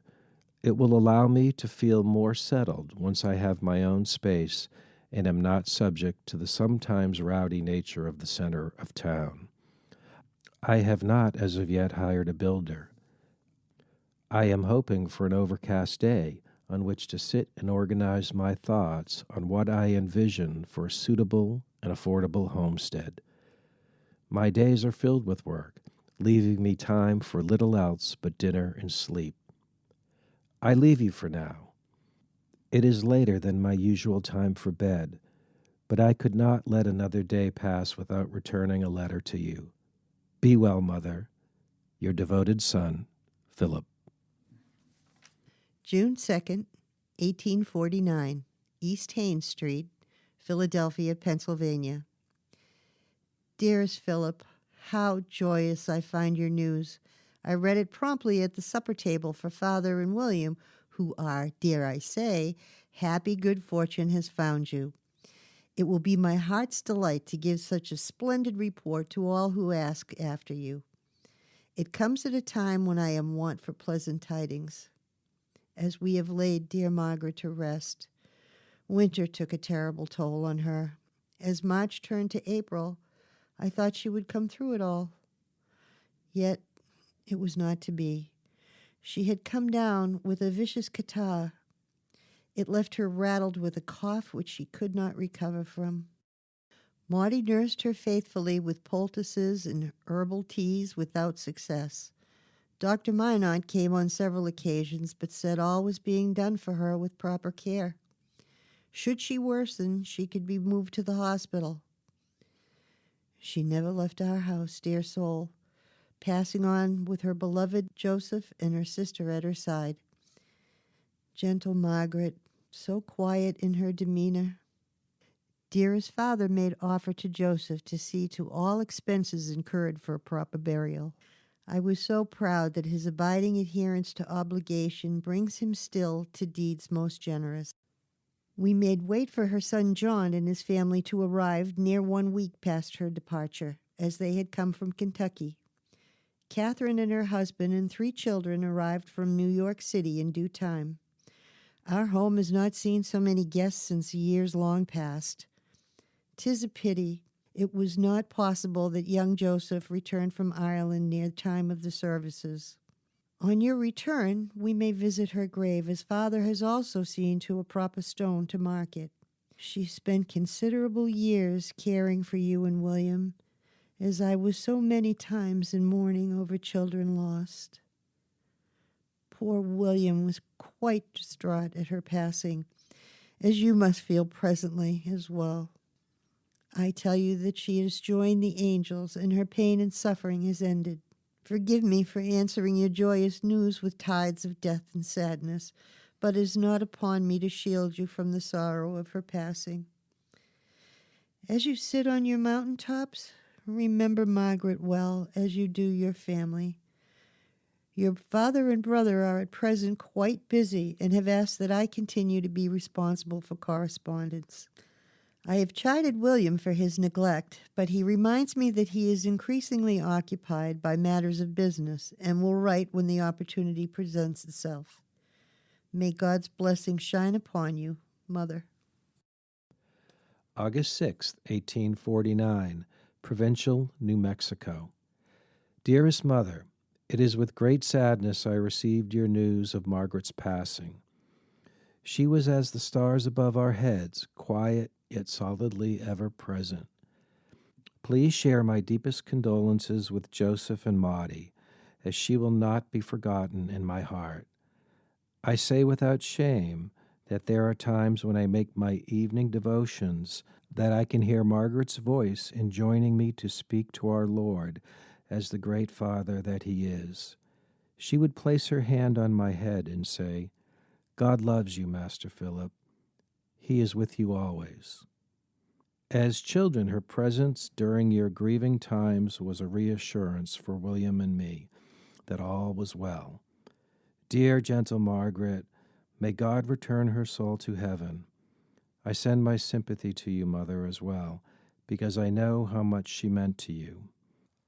It will allow me to feel more settled once I have my own space and am not subject to the sometimes rowdy nature of the center of town. I have not as of yet hired a builder. I am hoping for an overcast day on which to sit and organize my thoughts on what I envision for a suitable and affordable homestead. My days are filled with work. leaving me time for little else but dinner and sleep. I leave you for now. It is later than my usual time for bed, but I could not let another day pass without returning a letter to you. Be well, Mother. Your devoted son, Philip. June 2nd, 1849, East Haines Street, Philadelphia, Pennsylvania. Dearest Philip, how joyous I find your news. I read it promptly at the supper table for Father and William, who are, dare I say, happy good fortune has found you. It will be my heart's delight to give such a splendid report to all who ask after you. It comes at a time when I am wont for pleasant tidings. As we have laid dear Margaret to rest, winter took a terrible toll on her. As March turned to April, I thought she would come through it all. Yet it was not to be. She had come down with a vicious catarrh. It left her rattled with a cough which she could not recover from. Maudie nursed her faithfully with poultices and herbal teas without success. Dr. Minot came on several occasions, but said all was being done for her with proper care. Should she worsen, she could be moved to the hospital. She never left our house, dear soul, passing on with her beloved Joseph and her sister at her side. Gentle Margaret, so quiet in her demeanor. Dearest father made offer to Joseph to see to all expenses incurred for a proper burial. I was so proud that his abiding adherence to obligation brings him still to deeds most generous. We made wait for her son John and his family to arrive near 1 week past her departure, as they had come from Kentucky. Catherine and her husband and 3 children arrived from New York City in due time. Our home has not seen so many guests since years long past. 'Tis a pity it was not possible that young Joseph returned from Ireland near the time of the services. On your return, we may visit her grave, as father has also seen to a proper stone to mark it. She spent considerable years caring for you and William, as I was so many times in mourning over children lost. Poor William was quite distraught at her passing, as you must feel presently as well. I tell you that she has joined the angels, and her pain and suffering is ended. Forgive me for answering your joyous news with tides of death and sadness, but it is not upon me to shield you from the sorrow of her passing. As you sit on your mountain tops, remember Margaret well, as you do your family. Your father and brother are at present quite busy and have asked that I continue to be responsible for correspondence. I have chided William for his neglect, but he reminds me that he is increasingly occupied by matters of business and will write when the opportunity presents itself. May God's blessing shine upon you, Mother. August 6th, 1849, Provincial, New Mexico. Dearest Mother, it is with great sadness I received your news of Margaret's passing. She was as the stars above our heads, quiet yet solidly ever present. Please share my deepest condolences with Joseph and Maudie, as she will not be forgotten in my heart. I say without shame that there are times when I make my evening devotions that I can hear Margaret's voice enjoining me to speak to our Lord as the great Father that He is. She would place her hand on my head and say, God loves you, Master Philip. He is with you always. As children, her presence during your grieving times was a reassurance for William and me that all was well. Dear, gentle Margaret, may God return her soul to heaven. I send my sympathy to you, Mother, as well, because I know how much she meant to you.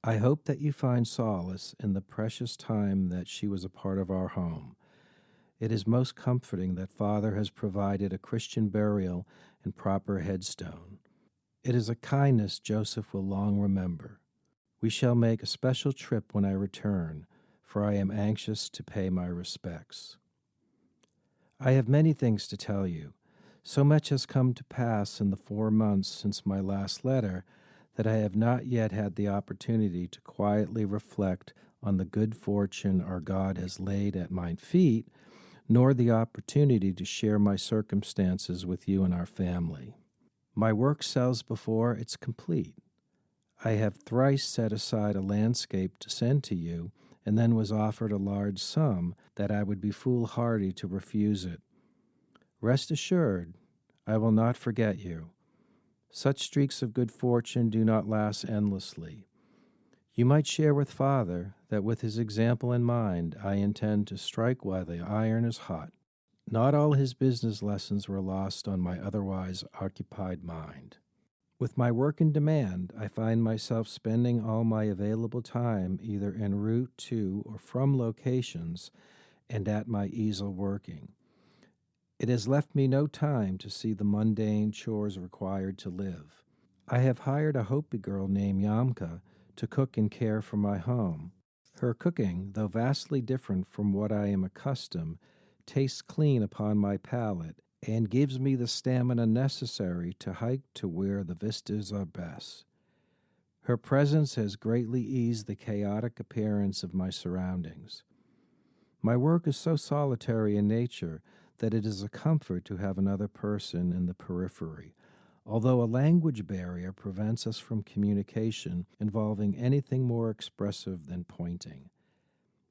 I hope that you find solace in the precious time that she was a part of our home. It is most comforting that Father has provided a Christian burial and proper headstone. It is a kindness Joseph will long remember. We shall make a special trip when I return, for I am anxious to pay my respects. I have many things to tell you. So much has come to pass in the 4 months since my last letter that I have not yet had the opportunity to quietly reflect on the good fortune our God has laid at my feet, nor the opportunity to share my circumstances with you and our family. My work sells before it's complete. I have thrice set aside a landscape to send to you, and then was offered a large sum that I would be foolhardy to refuse it. Rest assured, I will not forget you. Such streaks of good fortune do not last endlessly. You might share with Father that with his example in mind, I intend to strike while the iron is hot. Not all his business lessons were lost on my otherwise occupied mind. With my work in demand, I find myself spending all my available time either en route to or from locations and at my easel working. It has left me no time to see the mundane chores required to live. I have hired a Hopi girl named Yamka to cook and care for my home. Her cooking, though vastly different from what I am accustomed, tastes clean upon my palate and gives me the stamina necessary to hike to where the vistas are best. Her presence has greatly eased the chaotic appearance of my surroundings. My work is so solitary in nature that it is a comfort to have another person in the periphery, although a language barrier prevents us from communication involving anything more expressive than pointing.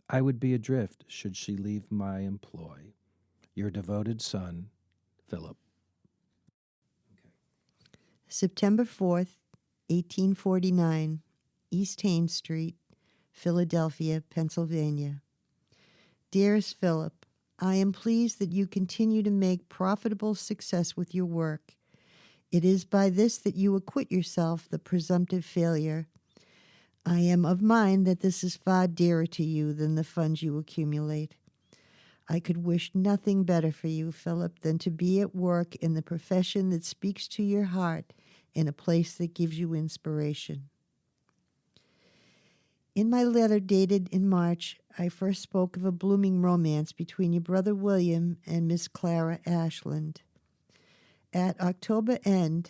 I would be adrift should she leave my employ. Your devoted son, Philip. September 4th, 1849, East Haines Street, Philadelphia, Pennsylvania. Dearest Philip, I am pleased that you continue to make profitable success with your work. It is by this that you acquit yourself the presumptive failure. I am of mind that this is far dearer to you than the funds you accumulate. I could wish nothing better for you, Philip, than to be at work in the profession that speaks to your heart in a place that gives you inspiration. In my letter dated in March, I first spoke of a blooming romance between your brother William and Miss Clara Ashland. At October end,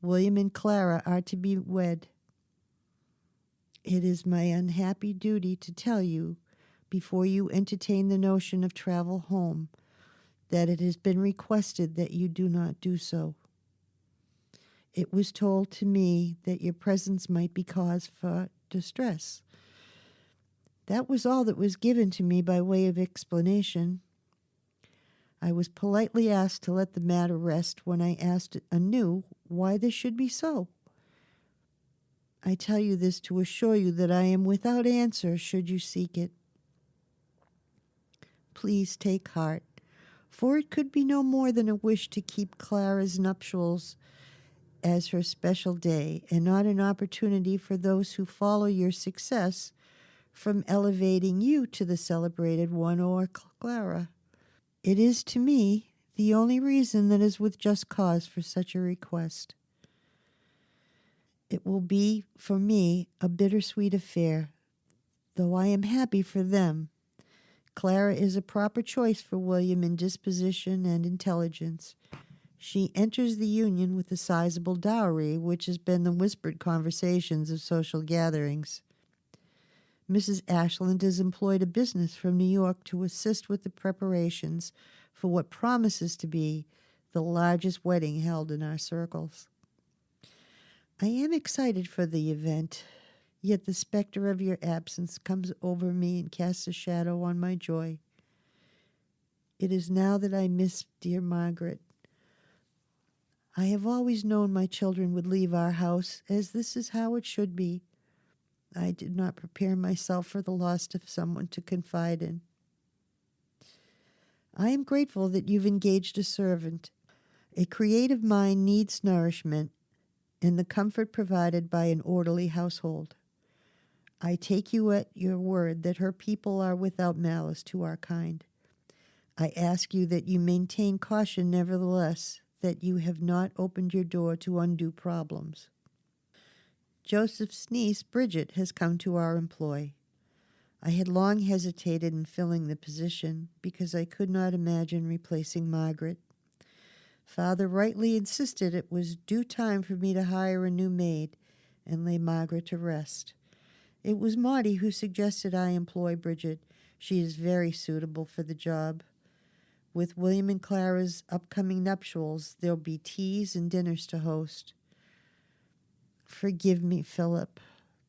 William and Clara are to be wed. It is my unhappy duty to tell you, before you entertain the notion of travel home, that it has been requested that you do not do so. It was told to me that your presence might be cause for distress. That was all that was given to me by way of explanation. I was politely asked to let the matter rest when I asked anew why this should be so. I tell you this to assure you that I am without answer should you seek it. Please take heart, for it could be no more than a wish to keep Clara's nuptials as her special day, and not an opportunity for those who follow your success from elevating you to the celebrated one or Clara. It is to me the only reason that is with just cause for such a request. It will be, for me, a bittersweet affair, though I am happy for them. Clara is a proper choice for William in disposition and intelligence. She enters the union with a sizable dowry, which has been the whispered conversations of social gatherings. Mrs. Ashland has employed a business from New York to assist with the preparations for what promises to be the largest wedding held in our circles. I am excited for the event, yet the specter of your absence comes over me and casts a shadow on my joy. It is now that I miss dear Margaret. I have always known my children would leave our house, as this is how it should be. I did not prepare myself for the loss of someone to confide in. I am grateful that you've engaged a servant. A creative mind needs nourishment and the comfort provided by an orderly household. I take you at your word that her people are without malice to our kind. I ask you that you maintain caution nevertheless, that you have not opened your door to undue problems. Joseph's niece, Bridget, has come to our employ. I had long hesitated in filling the position because I could not imagine replacing Margaret. Father rightly insisted it was due time for me to hire a new maid, and lay Margaret to rest. It was Maudie who suggested I employ Bridget. She is very suitable for the job. With William and Clara's upcoming nuptials, there'll be teas and dinners to host. Forgive me, Philip.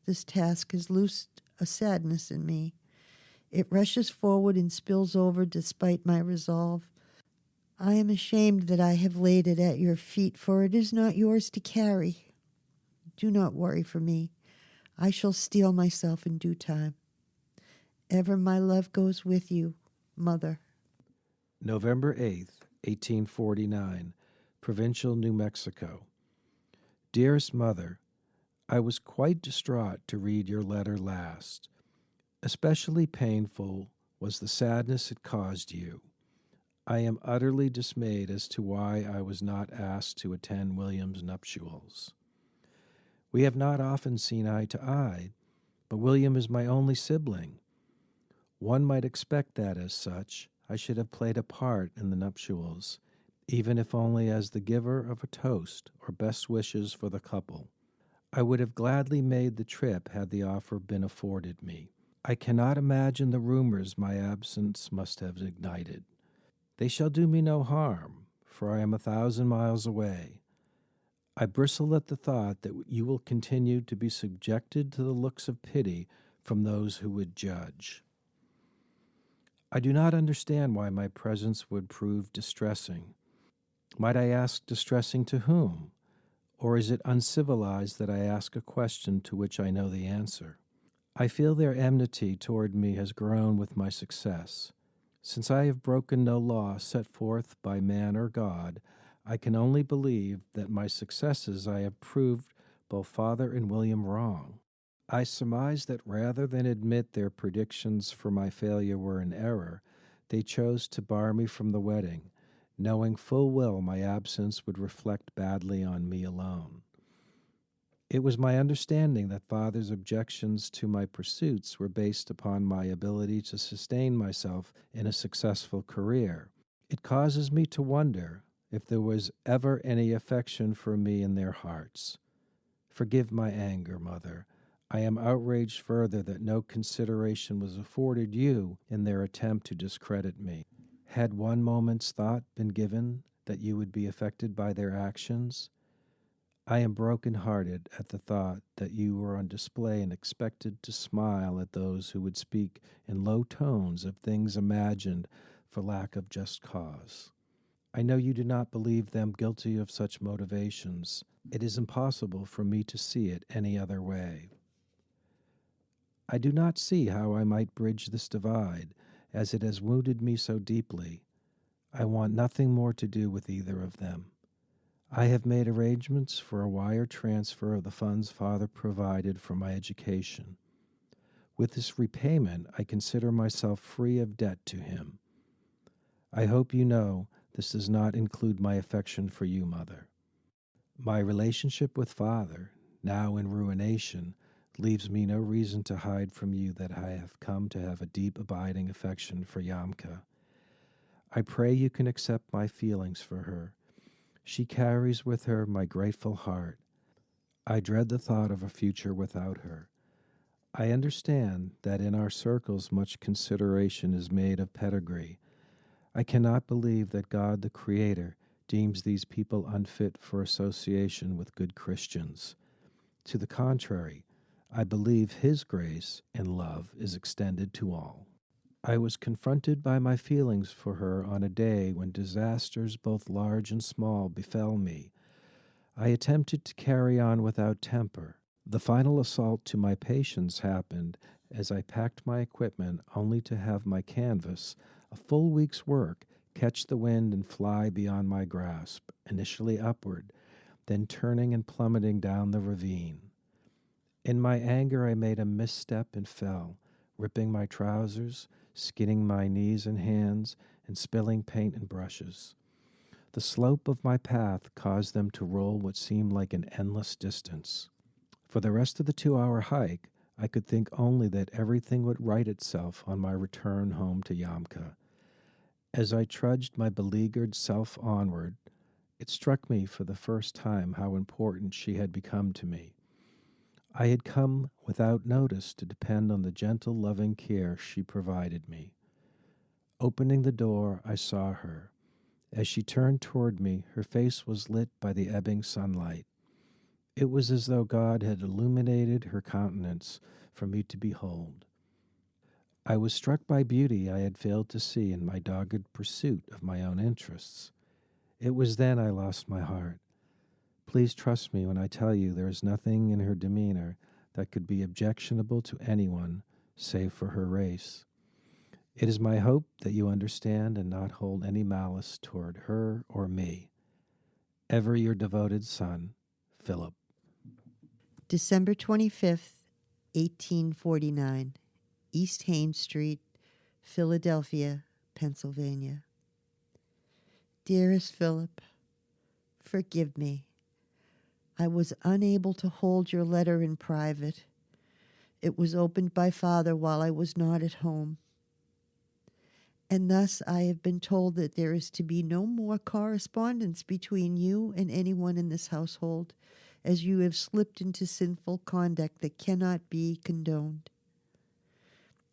This task has loosed a sadness in me. It rushes forward and spills over despite my resolve. I am ashamed that I have laid it at your feet, for it is not yours to carry. Do not worry for me. I shall steel myself in due time. Ever my love goes with you, Mother. November 8th, 1849, Provincial, New Mexico. Dearest Mother, I was quite distraught to read your letter last. Especially painful was the sadness it caused you. I am utterly dismayed as to why I was not asked to attend William's nuptials. We have not often seen eye to eye, but William is my only sibling. One might expect that as such, I should have played a part in the nuptials, even if only as the giver of a toast or best wishes for the couple. I would have gladly made the trip had the offer been afforded me. I cannot imagine the rumors my absence must have ignited. They shall do me no harm, for I am 1,000 miles away. I bristle at the thought that you will continue to be subjected to the looks of pity from those who would judge. I do not understand why my presence would prove distressing. Might I ask distressing to whom? Or is it uncivilized that I ask a question to which I know the answer? I feel their enmity toward me has grown with my success. Since I have broken no law set forth by man or God, I can only believe that my successes I have proved both Father and William wrong. I surmise that rather than admit their predictions for my failure were in error, they chose to bar me from the wedding, knowing full well my absence would reflect badly on me alone. It was my understanding that Father's objections to my pursuits were based upon my ability to sustain myself in a successful career. It causes me to wonder if there was ever any affection for me in their hearts. Forgive my anger, Mother. I am outraged further that no consideration was afforded you in their attempt to discredit me. Had one moment's thought been given that you would be affected by their actions? I am broken-hearted at the thought that you were on display and expected to smile at those who would speak in low tones of things imagined for lack of just cause. I know you do not believe them guilty of such motivations. It is impossible for me to see it any other way. I do not see how I might bridge this divide, as it has wounded me so deeply. I want nothing more to do with either of them. I have made arrangements for a wire transfer of the funds Father provided for my education. With this repayment, I consider myself free of debt to him. I hope you know this does not include my affection for you, Mother. My relationship with Father, now in ruination, leaves me no reason to hide from you that I have come to have a deep abiding affection for Yamka. I pray you can accept my feelings for her. She carries with her my grateful heart. I dread the thought of a future without her. I understand that in our circles much consideration is made of pedigree. I cannot believe that God the Creator deems these people unfit for association with good Christians. To the contrary, I believe His grace and love is extended to all. I was confronted by my feelings for her on a day when disasters both large and small befell me. I attempted to carry on without temper. The final assault to my patience happened as I packed my equipment only to have my canvas, a full week's work, catch the wind and fly beyond my grasp, initially upward, then turning and plummeting down the ravine. In my anger I made a misstep and fell, ripping my trousers, skinning my knees and hands, and spilling paint and brushes. The slope of my path caused them to roll what seemed like an endless distance. For the rest of the 2-hour hike, I could think only that everything would right itself on my return home to Yamka. As I trudged my beleaguered self onward, it struck me for the first time how important she had become to me. I had come without notice to depend on the gentle, loving care she provided me. Opening the door, I saw her. As she turned toward me, her face was lit by the ebbing sunlight. It was as though God had illuminated her countenance for me to behold. I was struck by beauty I had failed to see in my dogged pursuit of my own interests. It was then I lost my heart. Please trust me when I tell you there is nothing in her demeanor that could be objectionable to anyone save for her race. It is my hope that you understand and not hold any malice toward her or me. Ever your devoted son, Philip. December 25th, 1849, East Haines Street, Philadelphia, Pennsylvania. Dearest Philip, forgive me. I was unable to hold your letter in private. It was opened by Father while I was not at home. And thus I have been told that there is to be no more correspondence between you and anyone in this household, as you have slipped into sinful conduct that cannot be condoned.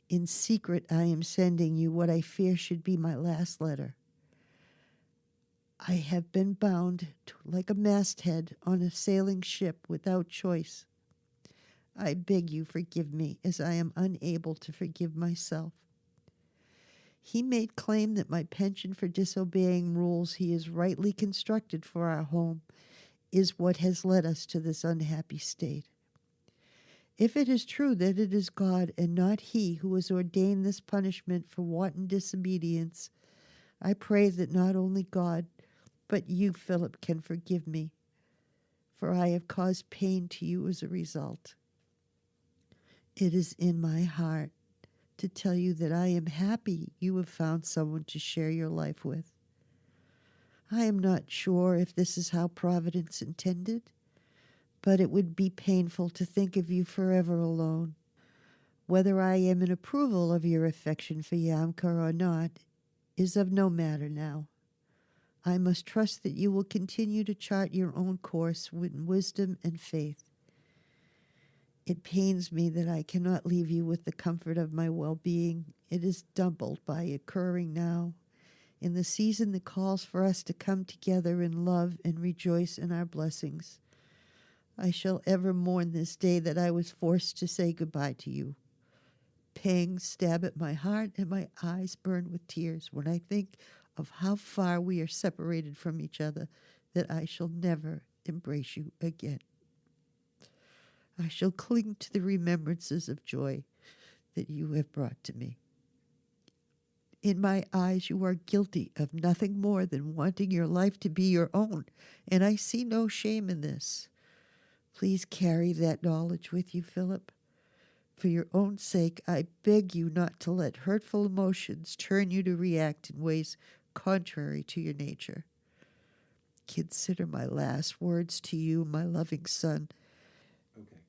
In secret, I am sending you what I fear should be my last letter. I have been bound like a masthead on a sailing ship without choice. I beg you forgive me, as I am unable to forgive myself. He made claim that my pension for disobeying rules he has rightly constructed for our home is what has led us to this unhappy state. If it is true that it is God and not he who has ordained this punishment for wanton disobedience, I pray that not only God, but you, Philip, can forgive me, for I have caused pain to you as a result. It is in my heart to tell you that I am happy you have found someone to share your life with. I am not sure if this is how Providence intended, but it would be painful to think of you forever alone. Whether I am in approval of your affection for Yamka or not is of no matter now. I must trust that you will continue to chart your own course with wisdom and faith. It pains me that I cannot leave you with the comfort of my well-being. It is doubled by occurring now, in the season that calls for us to come together in love and rejoice in our blessings. I shall ever mourn this day that I was forced to say goodbye to you. Pangs stab at my heart and my eyes burn with tears when I think of how far we are separated from each other, that I shall never embrace you again. I shall cling to the remembrances of joy that you have brought to me. In my eyes, you are guilty of nothing more than wanting your life to be your own, and I see no shame in this. Please carry that knowledge with you, Philip. For your own sake, I beg you not to let hurtful emotions turn you to react in ways contrary to your nature. Consider my last words to you, my loving son. Okay.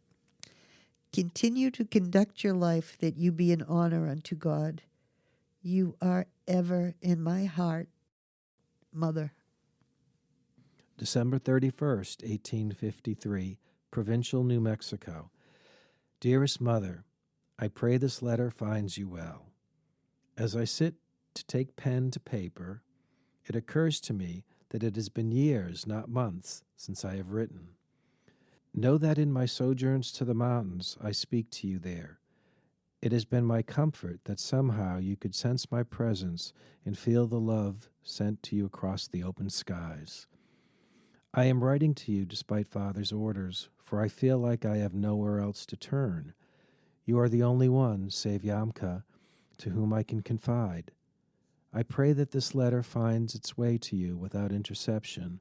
Continue to conduct your life that you be an honor unto God. You are ever in my heart, Mother. December 31st, 1853, Provincial, New Mexico. Dearest Mother, I pray this letter finds you well. As I sit to take pen to paper, it occurs to me that it has been years, not months, since I have written. Know that in my sojourns to the mountains I speak to you there. It has been my comfort that somehow you could sense my presence and feel the love sent to you across the open skies. I am writing to you despite Father's orders, for I feel like I have nowhere else to turn. You are the only one, save Yamka, to whom I can confide. I pray that this letter finds its way to you without interception,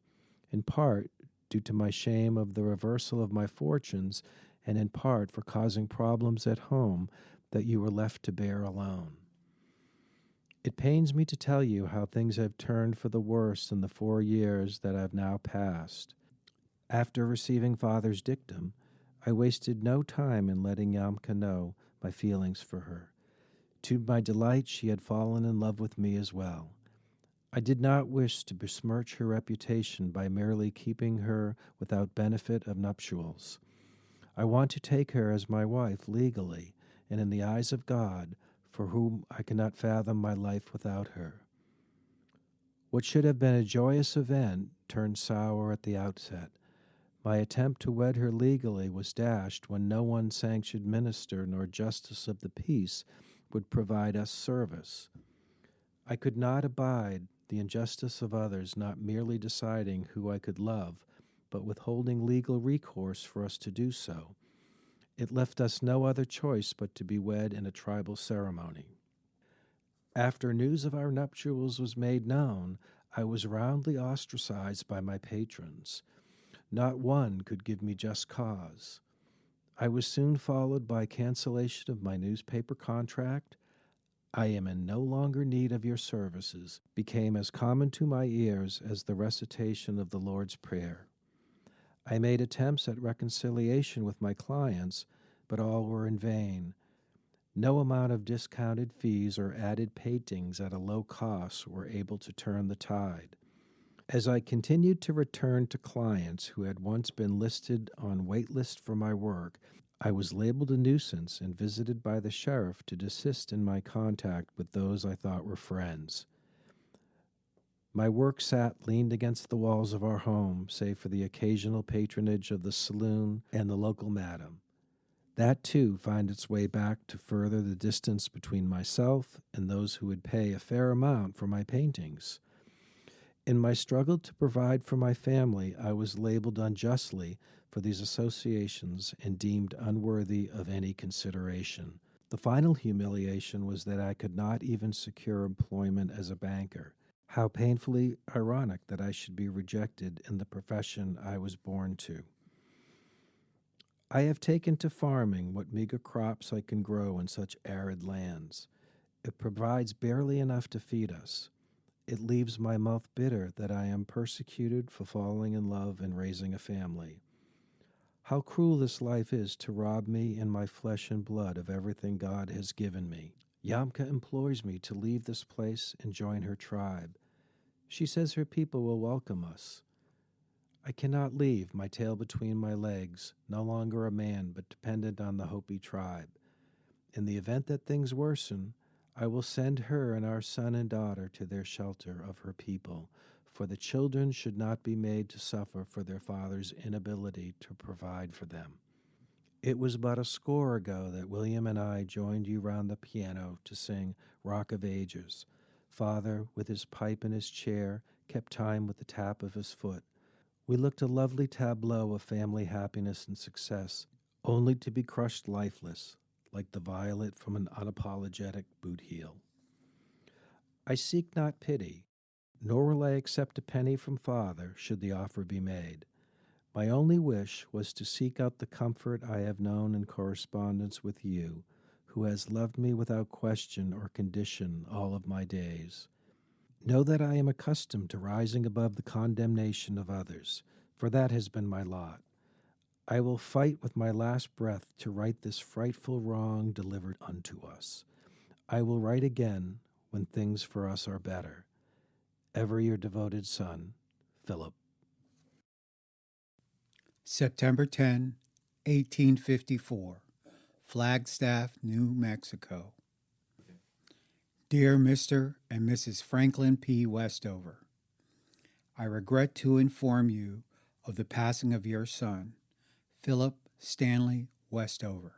in part due to my shame of the reversal of my fortunes, and in part for causing problems at home that you were left to bear alone. It pains me to tell you how things have turned for the worse in the 4 years that have now passed. After receiving Father's dictum, I wasted no time in letting Yamka know my feelings for her. To my delight, she had fallen in love with me as well. I did not wish to besmirch her reputation by merely keeping her without benefit of nuptials. I want to take her as my wife legally, and in the eyes of God, for whom I cannot fathom my life without her. What should have been a joyous event turned sour at the outset. My attempt to wed her legally was dashed when no one sanctioned minister nor justice of the peace would provide us service. I could not abide the injustice of others not merely deciding who I could love, but withholding legal recourse for us to do so. It left us no other choice but to be wed in a tribal ceremony. After news of our nuptials was made known, I was roundly ostracized by my patrons. Not one could give me just cause. I was soon followed by cancellation of my newspaper contract. I am in no longer need of your services, became as common to my ears as the recitation of the Lord's Prayer. I made attempts at reconciliation with my clients, but all were in vain. No amount of discounted fees or added paintings at a low cost were able to turn the tide. As I continued to return to clients who had once been listed on wait list for my work, I was labeled a nuisance and visited by the sheriff to desist in my contact with those I thought were friends. My work sat leaned against the walls of our home, save for the occasional patronage of the saloon and the local madam. That, too, found its way back to further the distance between myself and those who would pay a fair amount for my paintings. In my struggle to provide for my family, I was labeled unjustly for these associations and deemed unworthy of any consideration. The final humiliation was that I could not even secure employment as a banker. How painfully ironic that I should be rejected in the profession I was born to. I have taken to farming what meager crops I can grow in such arid lands. It provides barely enough to feed us. It leaves my mouth bitter that I am persecuted for falling in love and raising a family. How cruel this life is to rob me in my flesh and blood of everything God has given me. Yamka implores me to leave this place and join her tribe. She says her people will welcome us. I cannot leave, my tail between my legs, no longer a man but dependent on the Hopi tribe. In the event that things worsen, I will send her and our son and daughter to their shelter of her people, for the children should not be made to suffer for their father's inability to provide for them. It was but a score ago that William and I joined you round the piano to sing Rock of Ages. Father, with his pipe in his chair, kept time with the tap of his foot. We looked a lovely tableau of family happiness and success, only to be crushed lifeless, like the violet from an unapologetic boot heel. I seek not pity, nor will I accept a penny from Father should the offer be made. My only wish was to seek out the comfort I have known in correspondence with you, who has loved me without question or condition all of my days. Know that I am accustomed to rising above the condemnation of others, for that has been my lot. I will fight with my last breath to right this frightful wrong delivered unto us. I will write again when things for us are better. Ever your devoted son, Philip. September 10, 1854, Flagstaff, New Mexico. Dear Mr. and Mrs. Franklin P. Westover, I regret to inform you of the passing of your son, Philip Stanley Westover.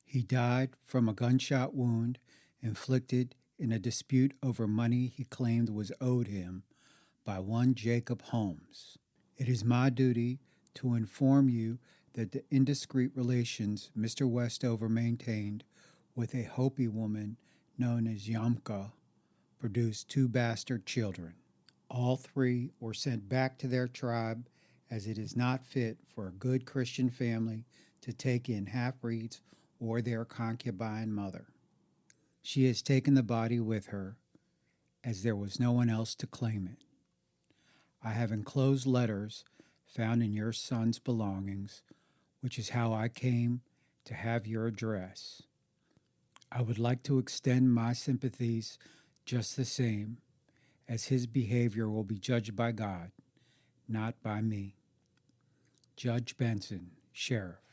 He died from a gunshot wound inflicted in a dispute over money he claimed was owed him by one Jacob Holmes. It is my duty to inform you that the indiscreet relations Mr. Westover maintained with a Hopi woman known as Yamka produced 2 bastard children. All 3 were sent back to their tribe, as it is not fit for a good Christian family to take in half-breeds or their concubine mother. She has taken the body with her, as there was no one else to claim it. I have enclosed letters found in your son's belongings, which is how I came to have your address. I would like to extend my sympathies just the same, as his behavior will be judged by God, not by me. Judge Benson, Sheriff.